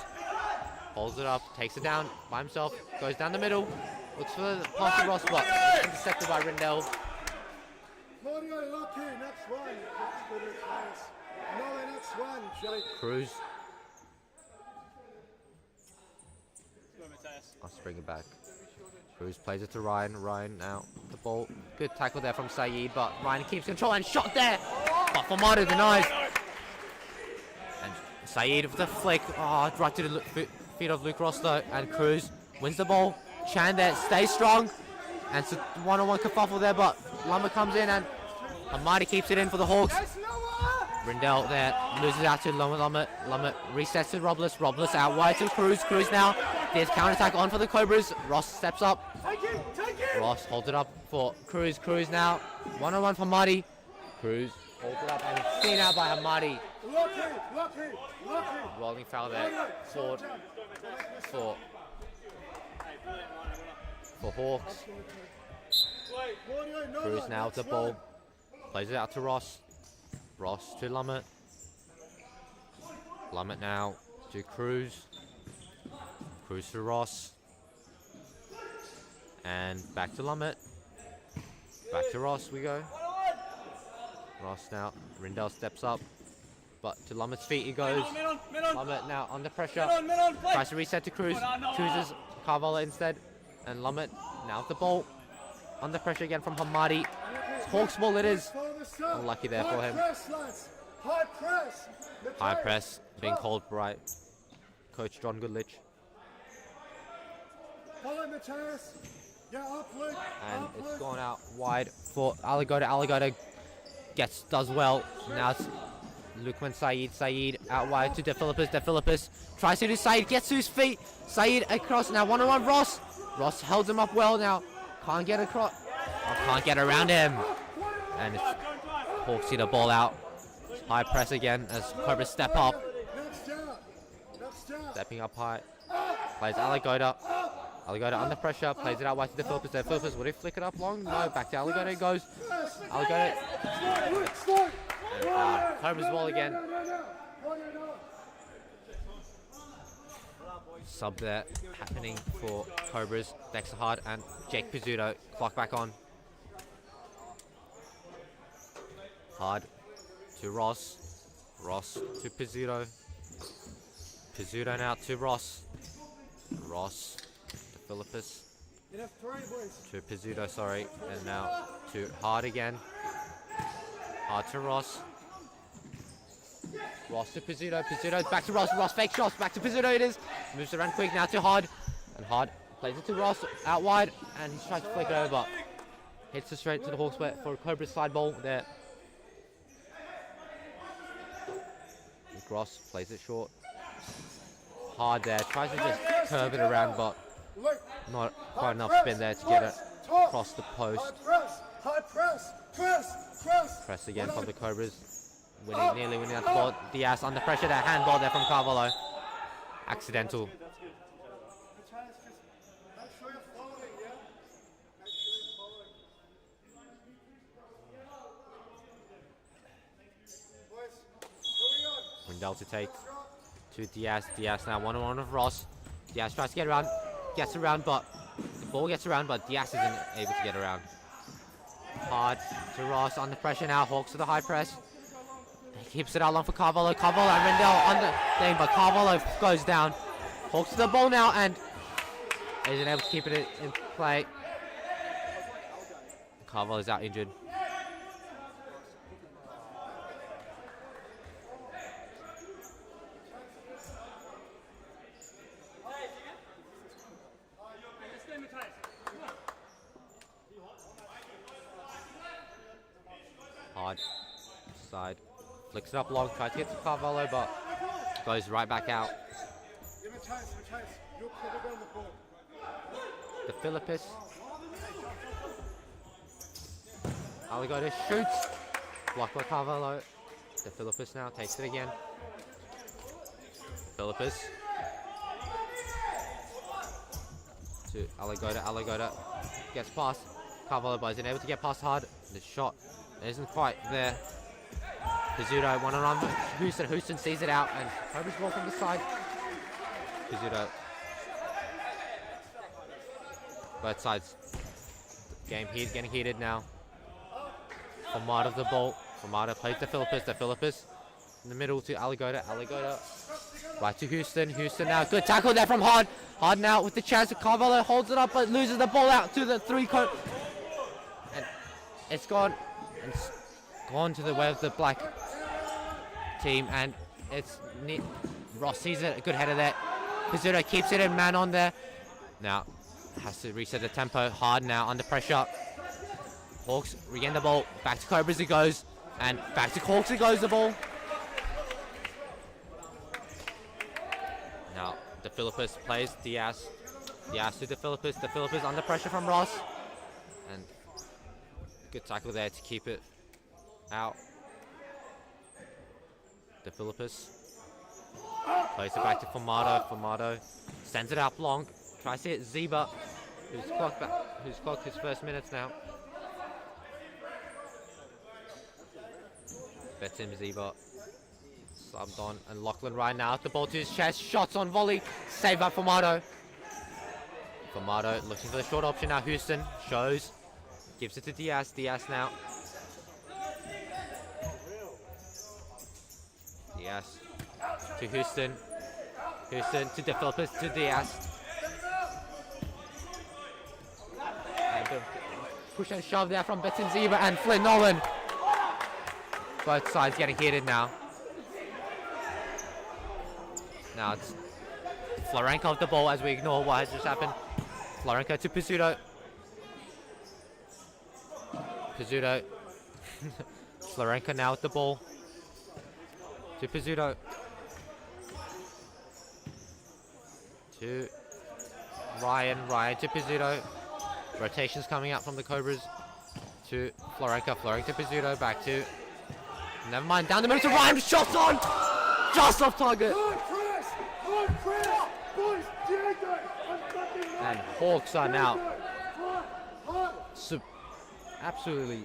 holds it up, takes it down by himself, goes down the middle, looks for the pass to Ross, but it's intercepted by Rindell. Cruz. I'll bring it back. Cruz plays it to Ryan. Ryan now the ball. Good tackle there from Saeed, but Ryan keeps control and shot there. But Famado denies. And Saeed with the flick. Oh, right to the feet of Luke Ross though. And Cruz wins the ball. Chan there stays strong. And it's a one-on-one kerfuffle there, but Lumber comes in and Hamadi keeps it in for the Hawks. Rindell there loses out to Lummett. Lummett resets to Robles. Robles out wide to Cruz. Cruz now. There's counter-attack on for the Cobras. Ross steps up. Ross holds it up for Cruz. Cruz now. One-on-one for Hamadi. Cruz holds it up and seen out by Hamadi. Rolling foul there. Forward for Hawks. Cruz now with the ball. Plays it out to Ross. Ross to Lummett. Lummett now to Cruz. Cruz to Ross. And back to Lummett. Back to Ross we go. Ross now. Rindell steps up. But to Lummett's feet he goes. Lummett now under pressure. Tries to reset to Cruz. Chooses Carvalho instead. And Lummett now with the ball. Under pressure again from Hamadi. Hawks ball it is. Unlucky there for him. High press being called by Coach John Goodlich. And it's gone out wide for Aligoda. Aligoda does well. Now it's Lukman Saeed. Saeed out wide to De Philippus. De Philippus tries to do Saeed. Gets to his feet. Saeed across. Now one-on-one Ross. Ross holds him up well now. Can't get across. Can't get around him. And it's Hawks see the ball out. High press again as Cobras step up. Stepping up high. Plays Aligoda. Aligoda under pressure. Plays it out wide to De Philippus. De Philippus, would he flick it up long? No, back to Aligoda it goes. Aligoda. Cobras ball again. Sub there happening for Cobras. Dexter Hard and Jake Pizzuto. Clock back on. Hard to Ross. Ross to Pizzuto. Pizzuto now to Ross. Ross to Philippus. To Pizzuto, sorry. And now to Hard again. Hard to Ross. Ross to Pizzuto. Pizzuto back to Ross. Ross fake shots. Back to Pizzuto it is. Moves around quick now to Hard. And Hard plays it to Ross out wide. And he tries to flick it over, but hits it straight to the Hawks for a Cobra slide ball there. Ross plays it short. Hard there. Tries to just curve it around, but not quite enough spin there to get it across the post. Press again from the Cobras. Nearly winning that ball. Diaz under pressure there. Handball there from Carvalho. Accidental. Rindell to take to Diaz. Diaz now one-on-one with Ross. Diaz tries to get around. Gets around, but the ball gets around, but Diaz isn't able to get around. Hard to Ross under pressure now. Hawks to the high press. He keeps it out long for Carvalho. Carvalho and Rindell under thing, but Carvalho goes down. Hawks to the ball now and isn't able to keep it in play. Carvalho is out injured. Hard side, flicks it up long, tries to get to Carvalho, but goes right back out. The Philippus. Aligoda shoots. Blocked by Carvalho. The Philippus now takes it again. Philippus. To Aligoda. Aligoda gets past Carvalho, but isn't able to get past hard. The shot isn't quite there. Pizzuto one-on-one with Houston. Houston sees it out, and Cobras ball from the side. Pizzuto. Both sides. Game getting heated now. Formata the ball. Formata plays the Philippus. The Philippus in the middle to Aligoda. Aligoda right to Houston. Houston now. Good tackle there from Hard. Hard now with the chance. Carvalho holds it up but loses the ball out to the three-coat. And it's gone. And it's gone to the way of the black team. And it's Ross sees it. A good header there. Pizzuto keeps it in, man on there. Now has to reset the tempo. Hard now under pressure. Hawks regain the ball. Back to Cobras it goes. And back to Hawks it goes the ball. Now the Philippus plays Diaz. Diaz to the Philippus. The Philippus under pressure from Ross. And good tackle there to keep it out. The Philippus plays it back to Formata. Formata sends it up long. Tries to hit Zeba, who's clocked his first minutes now. Betim Zeba subbed on, and Lachlan right now at the ball to his chest. Shots on volley, saved by Formato. Formato looking for the short option now. Houston shows, gives it to Diaz. Diaz now. Diaz to Houston. Houston to the Philippus to Diaz. Push and shove there from Betim Zeba and Flynn Nolan. Both sides getting heated now. Now it's Florenko off the ball as we ignore what has just happened. Florenko to Pizzuto. Pizzuto. Florenko now with the ball. To Pizzuto. To Ryan. Ryan to Pizzuto. Rotations coming out from the Cobras. To Florenko. Florenko to Pizzuto. Back to... Never mind. Down the middle to Ryan. Shots on! Just off target. And Hawks are now absolutely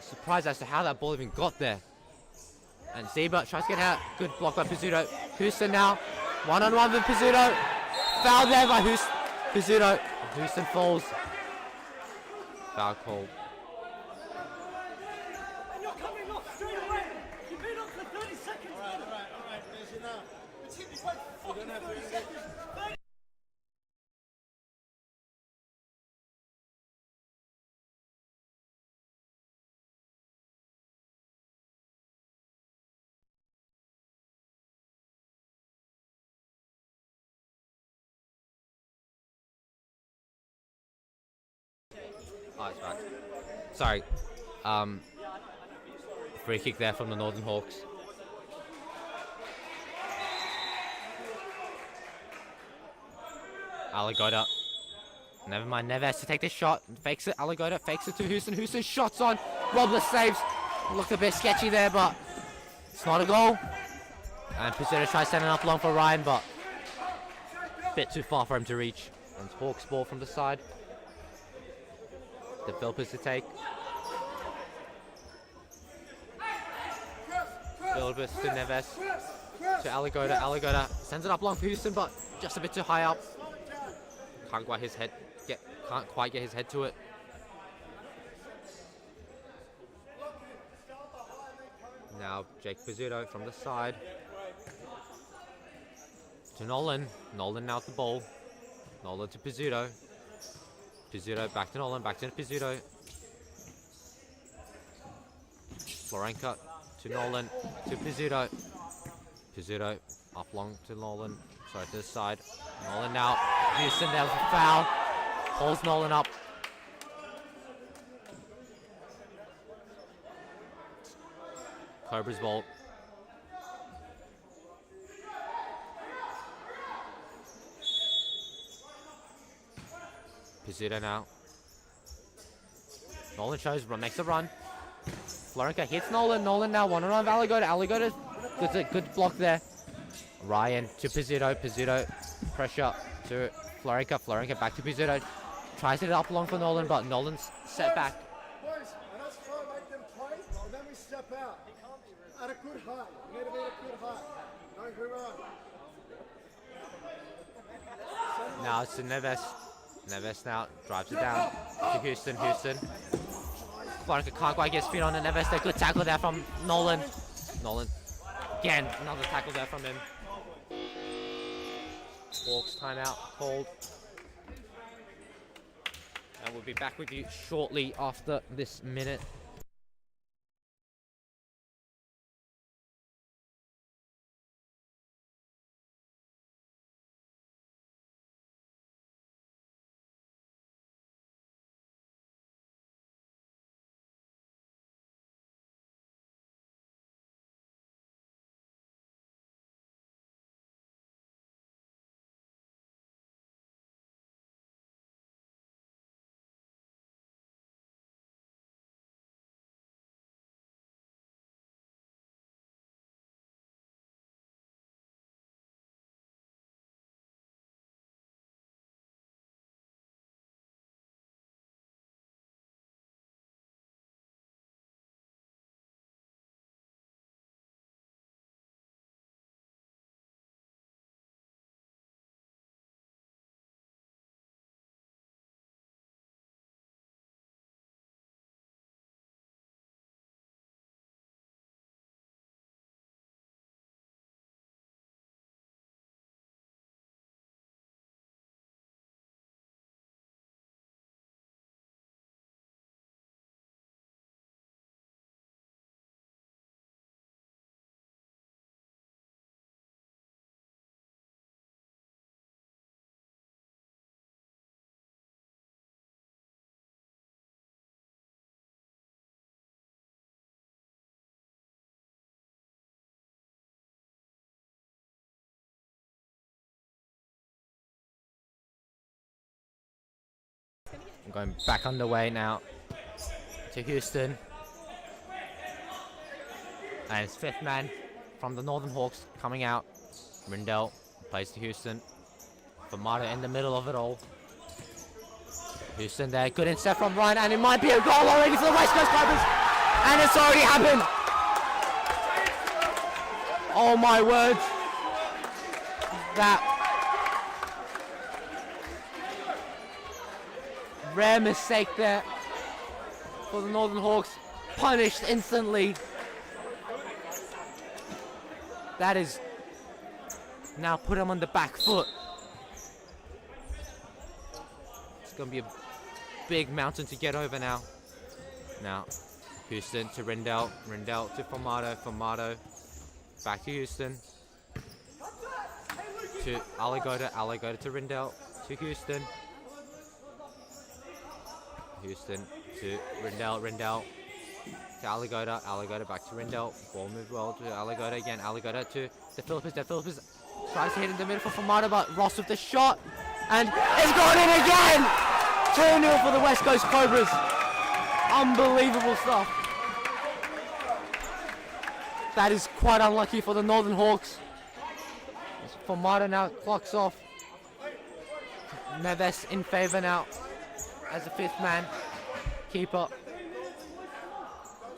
surprised as to how that ball even got there. And Zeba tries to get out. Good block by Pizzuto. Houston now. One-on-one with Pizzuto. Foul there by Pizzuto. Houston falls. Foul call. And you're coming off straight away. You've been on for 30 seconds. All right. There's enough. It's hit me by fucking 30 seconds. Oh, it's back. Sorry. Free kick there from the Northern Hawks. Aligoda. Never mind, Neves to take this shot. Fakes it. Aligoda fakes it to Houston. Houston shots on. Robles saves. Looked a bit sketchy there, but it's not a goal. And Pizzuto tries sending up long for Ryan, but a bit too far for him to reach. And it's Hawks ball from the side. The Philippus to take. Philippus to Neves. To Aligoda. Aligoda sends it up long for Houston, but just a bit too high up. Can't quite get his head to it. Now Jake Pizzuto from the side. To Nolan. Nolan now with the ball. Nolan to Pizzuto. Pizzuto back to Nolan, back to Pizzuto. Florenka to Nolan to Pizzuto. Pizzuto up long to Nolan. Sorry, to the side. Nolan now. Houston, there was a foul. Holds Nolan up. Cobras ball. Pizzuto now. Nolan makes a run. Florenka hits Nolan. Nolan now one-on-one with Aligoda. Aligoda, good block there. Ryan to Pizzuto. Pizzuto pressure to Florenka. Florenka back to Pizzuto. Tries it up long for Nolan, but Nolan's set back. Boys, and us try to make them play, and then we step out. At a good height. You need to be at a good height. No hurrah. Now it's to Neves. Neves now drives it down to Houston. Houston. Florenka can't quite get his feet on it. Neves, a good tackle there from Nolan. Nolan. Again, another tackle there from him. Hawks timeout called. And we'll be back with you shortly after this minute. Going back underway now to Houston. And it's fifth man from the Northern Hawks coming out. Rindell plays to Houston. Famata in the middle of it all. Houston there, good inset from Ryan, and it might be a goal already for the West Coast Cobras. And it's already happened. Oh my word. That rare mistake there for the Northern Hawks, punished instantly. That is now put him on the back foot. It's going to be a big mountain to get over now. Now, Houston to Rindell. Rindell to Formato. Formato back to Houston. To Aligoda. Aligoda to Rindell. To Houston. Houston to Rindell. Rindell to Aligoda. Aligoda back to Rindell. Ball moved well to Aligoda again. Aligoda to De Philippis. De Philippis tries to hit in the middle for Formato, but Ross with the shot. And it's gone in again! 2-0 for the West Coast Cobras. Unbelievable stuff. That is quite unlucky for the Northern Hawks. Formato now clocks off. Neves in favour now as the fifth man. Keeper.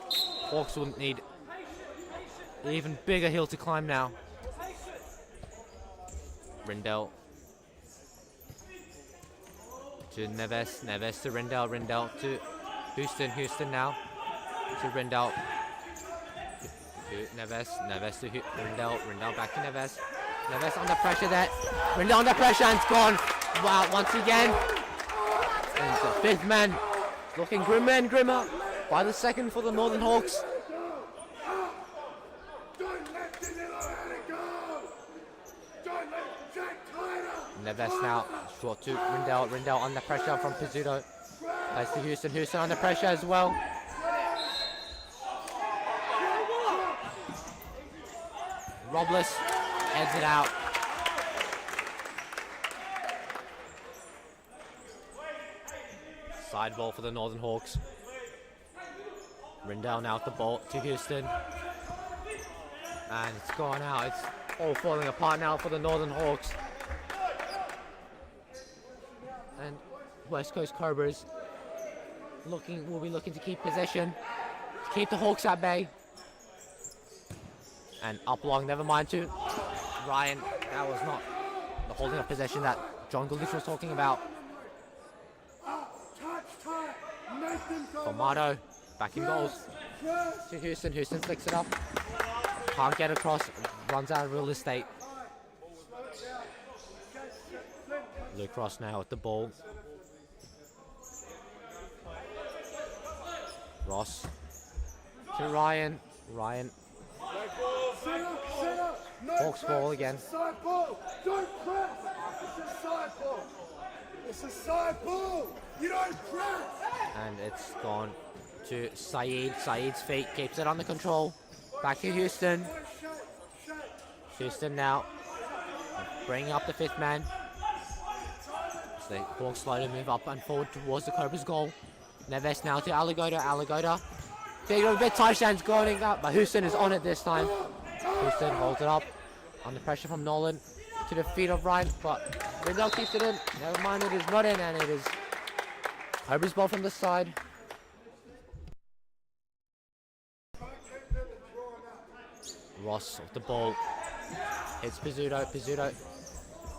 Hawks will need an even bigger hill to climb now. Rindell to Neves. Neves to Rindell. Rindell to Houston. Houston now to Rindell. To Neves. Neves to Rindell. Rindell back to Neves. Neves under pressure there. Rindell under pressure and it's gone. Wow, once again. And the fifth man looking grimmer and grimmer by the second for the Northern Hawks. Neves now, short to Rindell. Rindell under pressure from Pizzuto. Plays to Houston. Houston under pressure as well. Robles heads it out. Side ball for the Northern Hawks. Rindell now with the ball to Houston. And it's gone out. It's all falling apart now for the Northern Hawks. And West Coast Cobras will be looking to keep possession, to keep the Hawks at bay. And up long, never mind to Ryan. That was not the holding of possession that John Gullich was talking about. Formato back in goals to Houston. Houston flicks it up. Can't get across. Runs out of real estate. Luke Ross now with the ball. Ross to Ryan. Ryan. Hawks ball again. Side ball. Don't press. It's a side ball. It's a side ball. You don't press. And it's gone to Saeed. Saeed's feet keeps it under control. Back to Houston. Houston now bringing up the fifth man. So the Hawks slowly move up and forward towards the Cobras goal. Neves now to Aligoda. Aligoda. Big bit touchdowns going up, but Houston is on it this time. Houston holds it up. Under pressure from Nolan to the feet of Ryan, but Rindell keeps it in. Never mind, it is not in, and it is Cobras ball from the side. Ross off the ball. Hits Pizzuto. Pizzuto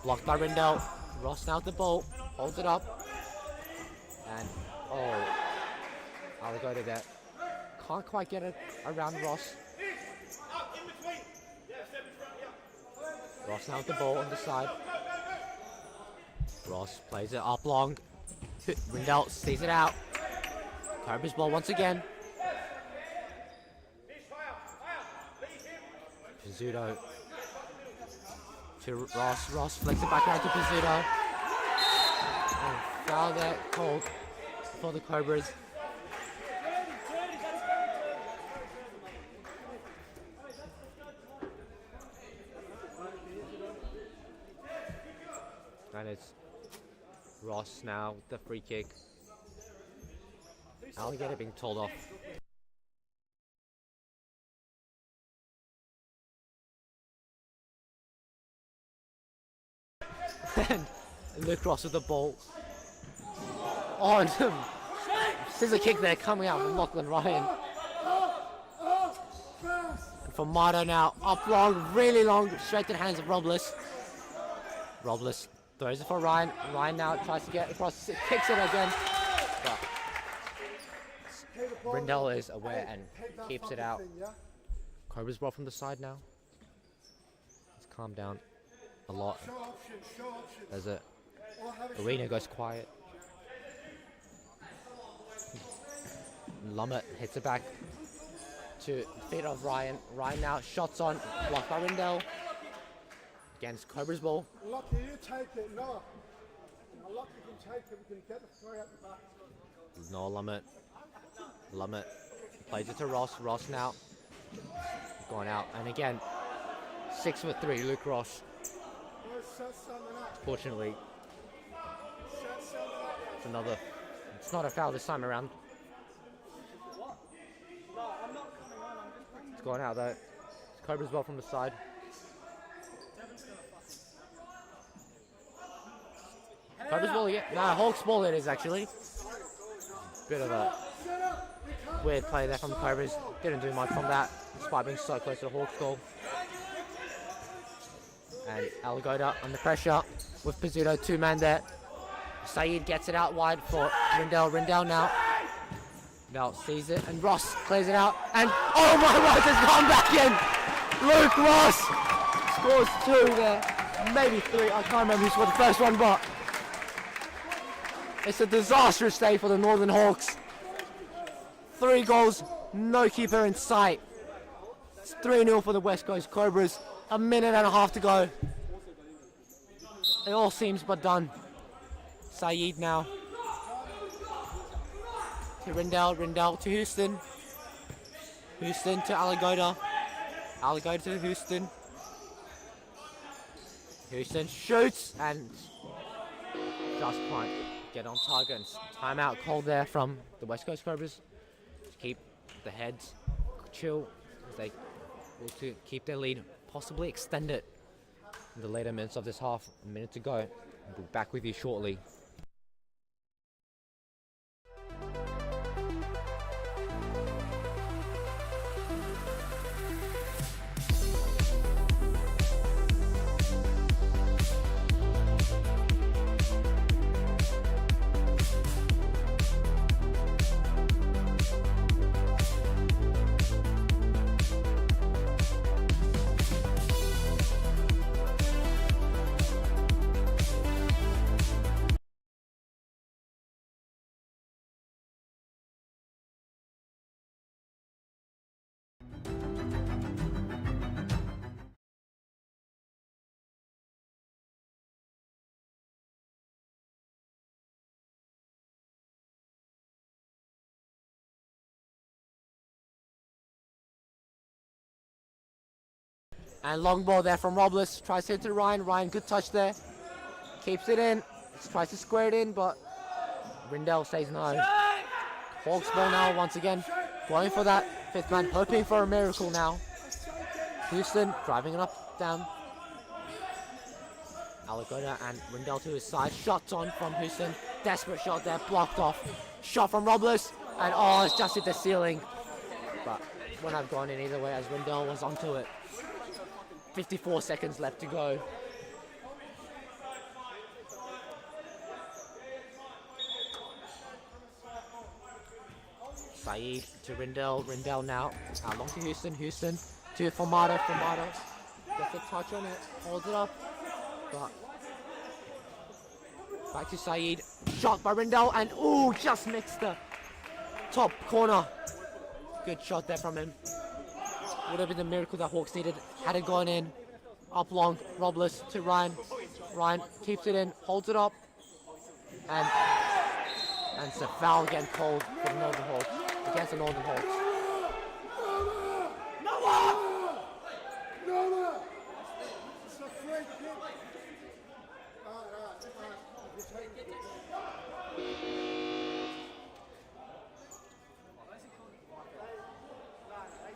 blocked by Rindell. Ross now with the ball. Holds it up. And, Aligoda there. Can't quite get it around Ross. Ross now with the ball on the side. Ross plays it up long. Rindell sees it out. Cobras ball once again. Pizzuto to Ross. Ross flicks it back around to Pizzuto. And foul there called for the Cobras. And it's Ross now with the free kick. Alligator being told off. And Luke Ross with the ball. On him. Scissor kick there coming out from Lachlan Ryan. And Formato now up long, really long, straight to the hands of Robles. Robles throws it for Ryan. Ryan now tries to get across, kicks it again. But Rindell is aware and keeps it out. Cobras ball from the side now. It's calmed down a lot. As the arena goes quiet. Lummett hits it back to the feet of Ryan. Ryan now shots on, blocked by Rindell. Against Cobras ball. Lucky you take it, no. Lucky you can take it, we can get the three at the back. No, Lummett. Lummett plays it to Ross. Ross now going out. And again, 6'3", Luke Ross. Fortunately, it's not a foul this time around. It's going out though. It's Cobras ball from the side. Cobras ball again. Nah, Hawks ball it is actually. Bit of a weird play there from the Cobras. Didn't do much from that, despite being so close to the Hawks goal. And Aligoda under pressure with Pizzuto, two-man there. Saeed gets it out wide for Rindell. Rindell now. Rindell sees it, and Ross clears it out. And oh my word, it's gone back in! Luke Ross scores two there, maybe three. I can't remember who scored the first one, but it's a disastrous day for the Northern Hawks. 3 goals, no keeper in sight. It's 3-0 for the West Coast Cobras. A minute and a half to go. It all seems but done. Saeed now. To Rindell, Rindell to Houston. Houston to Alligator. Alligator to Houston. Houston shoots and just can't get on target. And timeout called there from the West Coast Cobras to keep the heads chill as they will to keep their lead, possibly extend it in the later minutes of this half. A minute to go. We'll be back with you shortly. And long ball there from Robles. Tries to hit to Ryan. Ryan, good touch there. Keeps it in. Tries to square it in, but Rindell says no. Hawks ball now once again. Going for that fifth man. Hoping for a miracle now. Houston driving it up, down. Alligator and Rindell to his side. Shots on from Houston. Desperate shot there. Blocked off. Shot from Robles. And oh, it's just hit the ceiling. But wouldn't have gone in either way as Rindell was onto it. 54 seconds left to go. Saeed to Rindell. Rindell now. Long to Houston. Houston to Formato. Formato gets a touch on it. Holds it up. But back to Saeed. Shot by Rindell. And ooh, just mixed the top corner. Good shot there from him. Would have been the miracle that Hawks needed had it gone in. Up long, Robles to Ryan. Ryan keeps it in, holds it up, and it's a foul again called for the Northern Hawks against the Northern Hawks. No! It's a free kick. All right.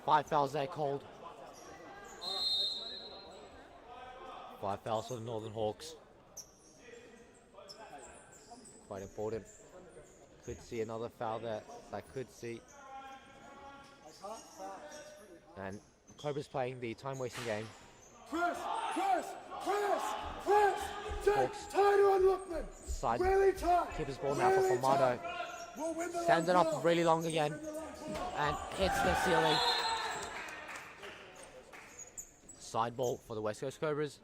5 fouls there called. 5 fouls for the Northern Hawks. Quite important. Could see another foul there. I could see. And Cobras playing the time-wasting game. Press! Hawks. Tight on Lookman! Side. Really tight! Keep his ball now for Formato. Stands it up really long again. And hits the ceiling. Side ball for the West Coast Cobras.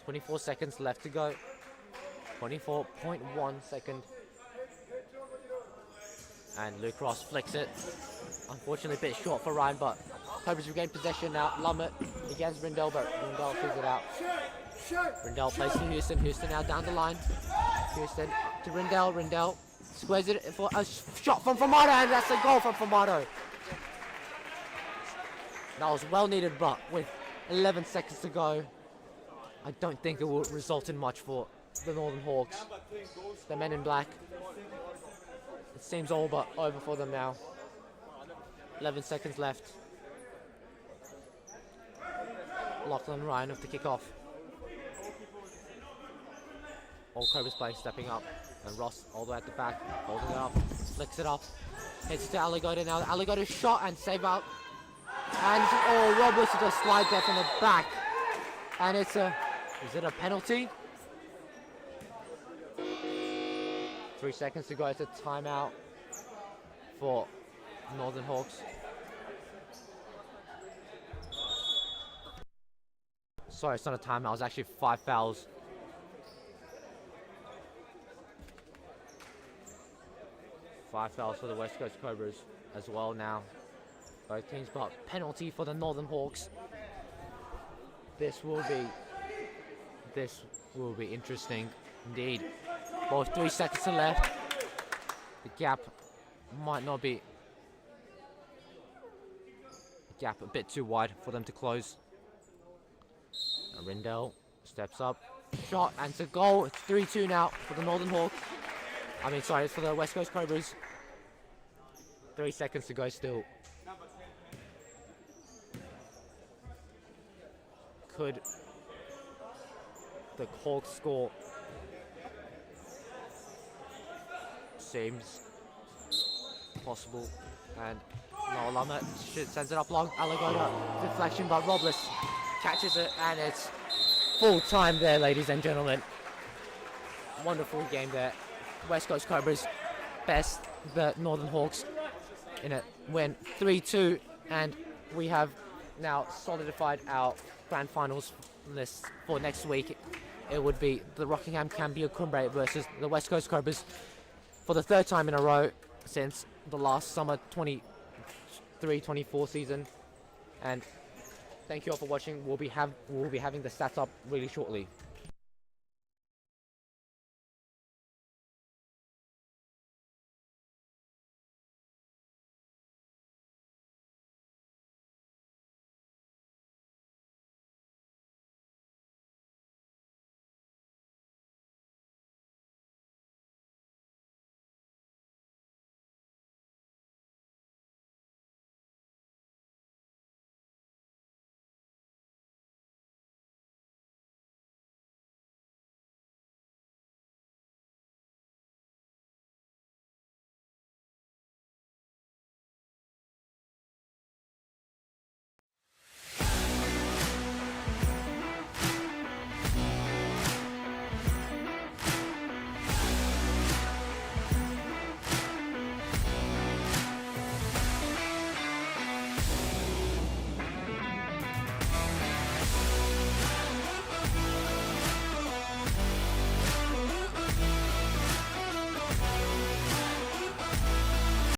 24 seconds left to go. 24.1 second. And Luke Ross flicks it. Unfortunately a bit short for Ryan, but Cobras regain possession now. Lummett against Rindell, but Rindell figures it out. Rindell plays to Houston. Houston now down the line. Houston to Rindell. Rindell squares it for a shot from Formato, and that's a goal from Formato. That was well needed, but with 11 seconds to go, I don't think it will result in much for the Northern Hawks. The men in black. It seems all but over for them now. 11 seconds left. Lachlan Ryan with the kickoff. All Cobras players stepping up. And Ross all the way at the back, holding it up, flicks it up. Hits it to Alligator now. Alligator shot and save out. And oh, Robles with a slide there from the back. And it's a, is it a penalty? 3 seconds to go. It's a timeout for Northern Hawks. Sorry, it's not a timeout. It was actually 5 fouls. 5 fouls for the West Coast Cobras as well now. Both teams, but penalty for the Northern Hawks. This will be This will be interesting indeed. Both 3 seconds left. The gap might not be. The gap a bit too wide for them to close. Rindell steps up, shot, and it's a goal. It's 3-2 now for the Northern Hawks. I mean, sorry, it's for the West Coast Cobras. 3 seconds to go still. Could the Hawks score? Seems possible. And Noah Lama sends it up long. Alagoda deflection, but Robles catches it, and it's full time there, ladies and gentlemen. Wonderful game there. West Coast Cobras best the Northern Hawks in a win 3-2, and we have now solidified our grand finals list for next week. It would be the Rockingham Cambia Cumbre versus the West Coast Cobras for the 3rd time in a row since the last summer 23-24 season. And thank you all for watching. We'll be having the stats up really shortly.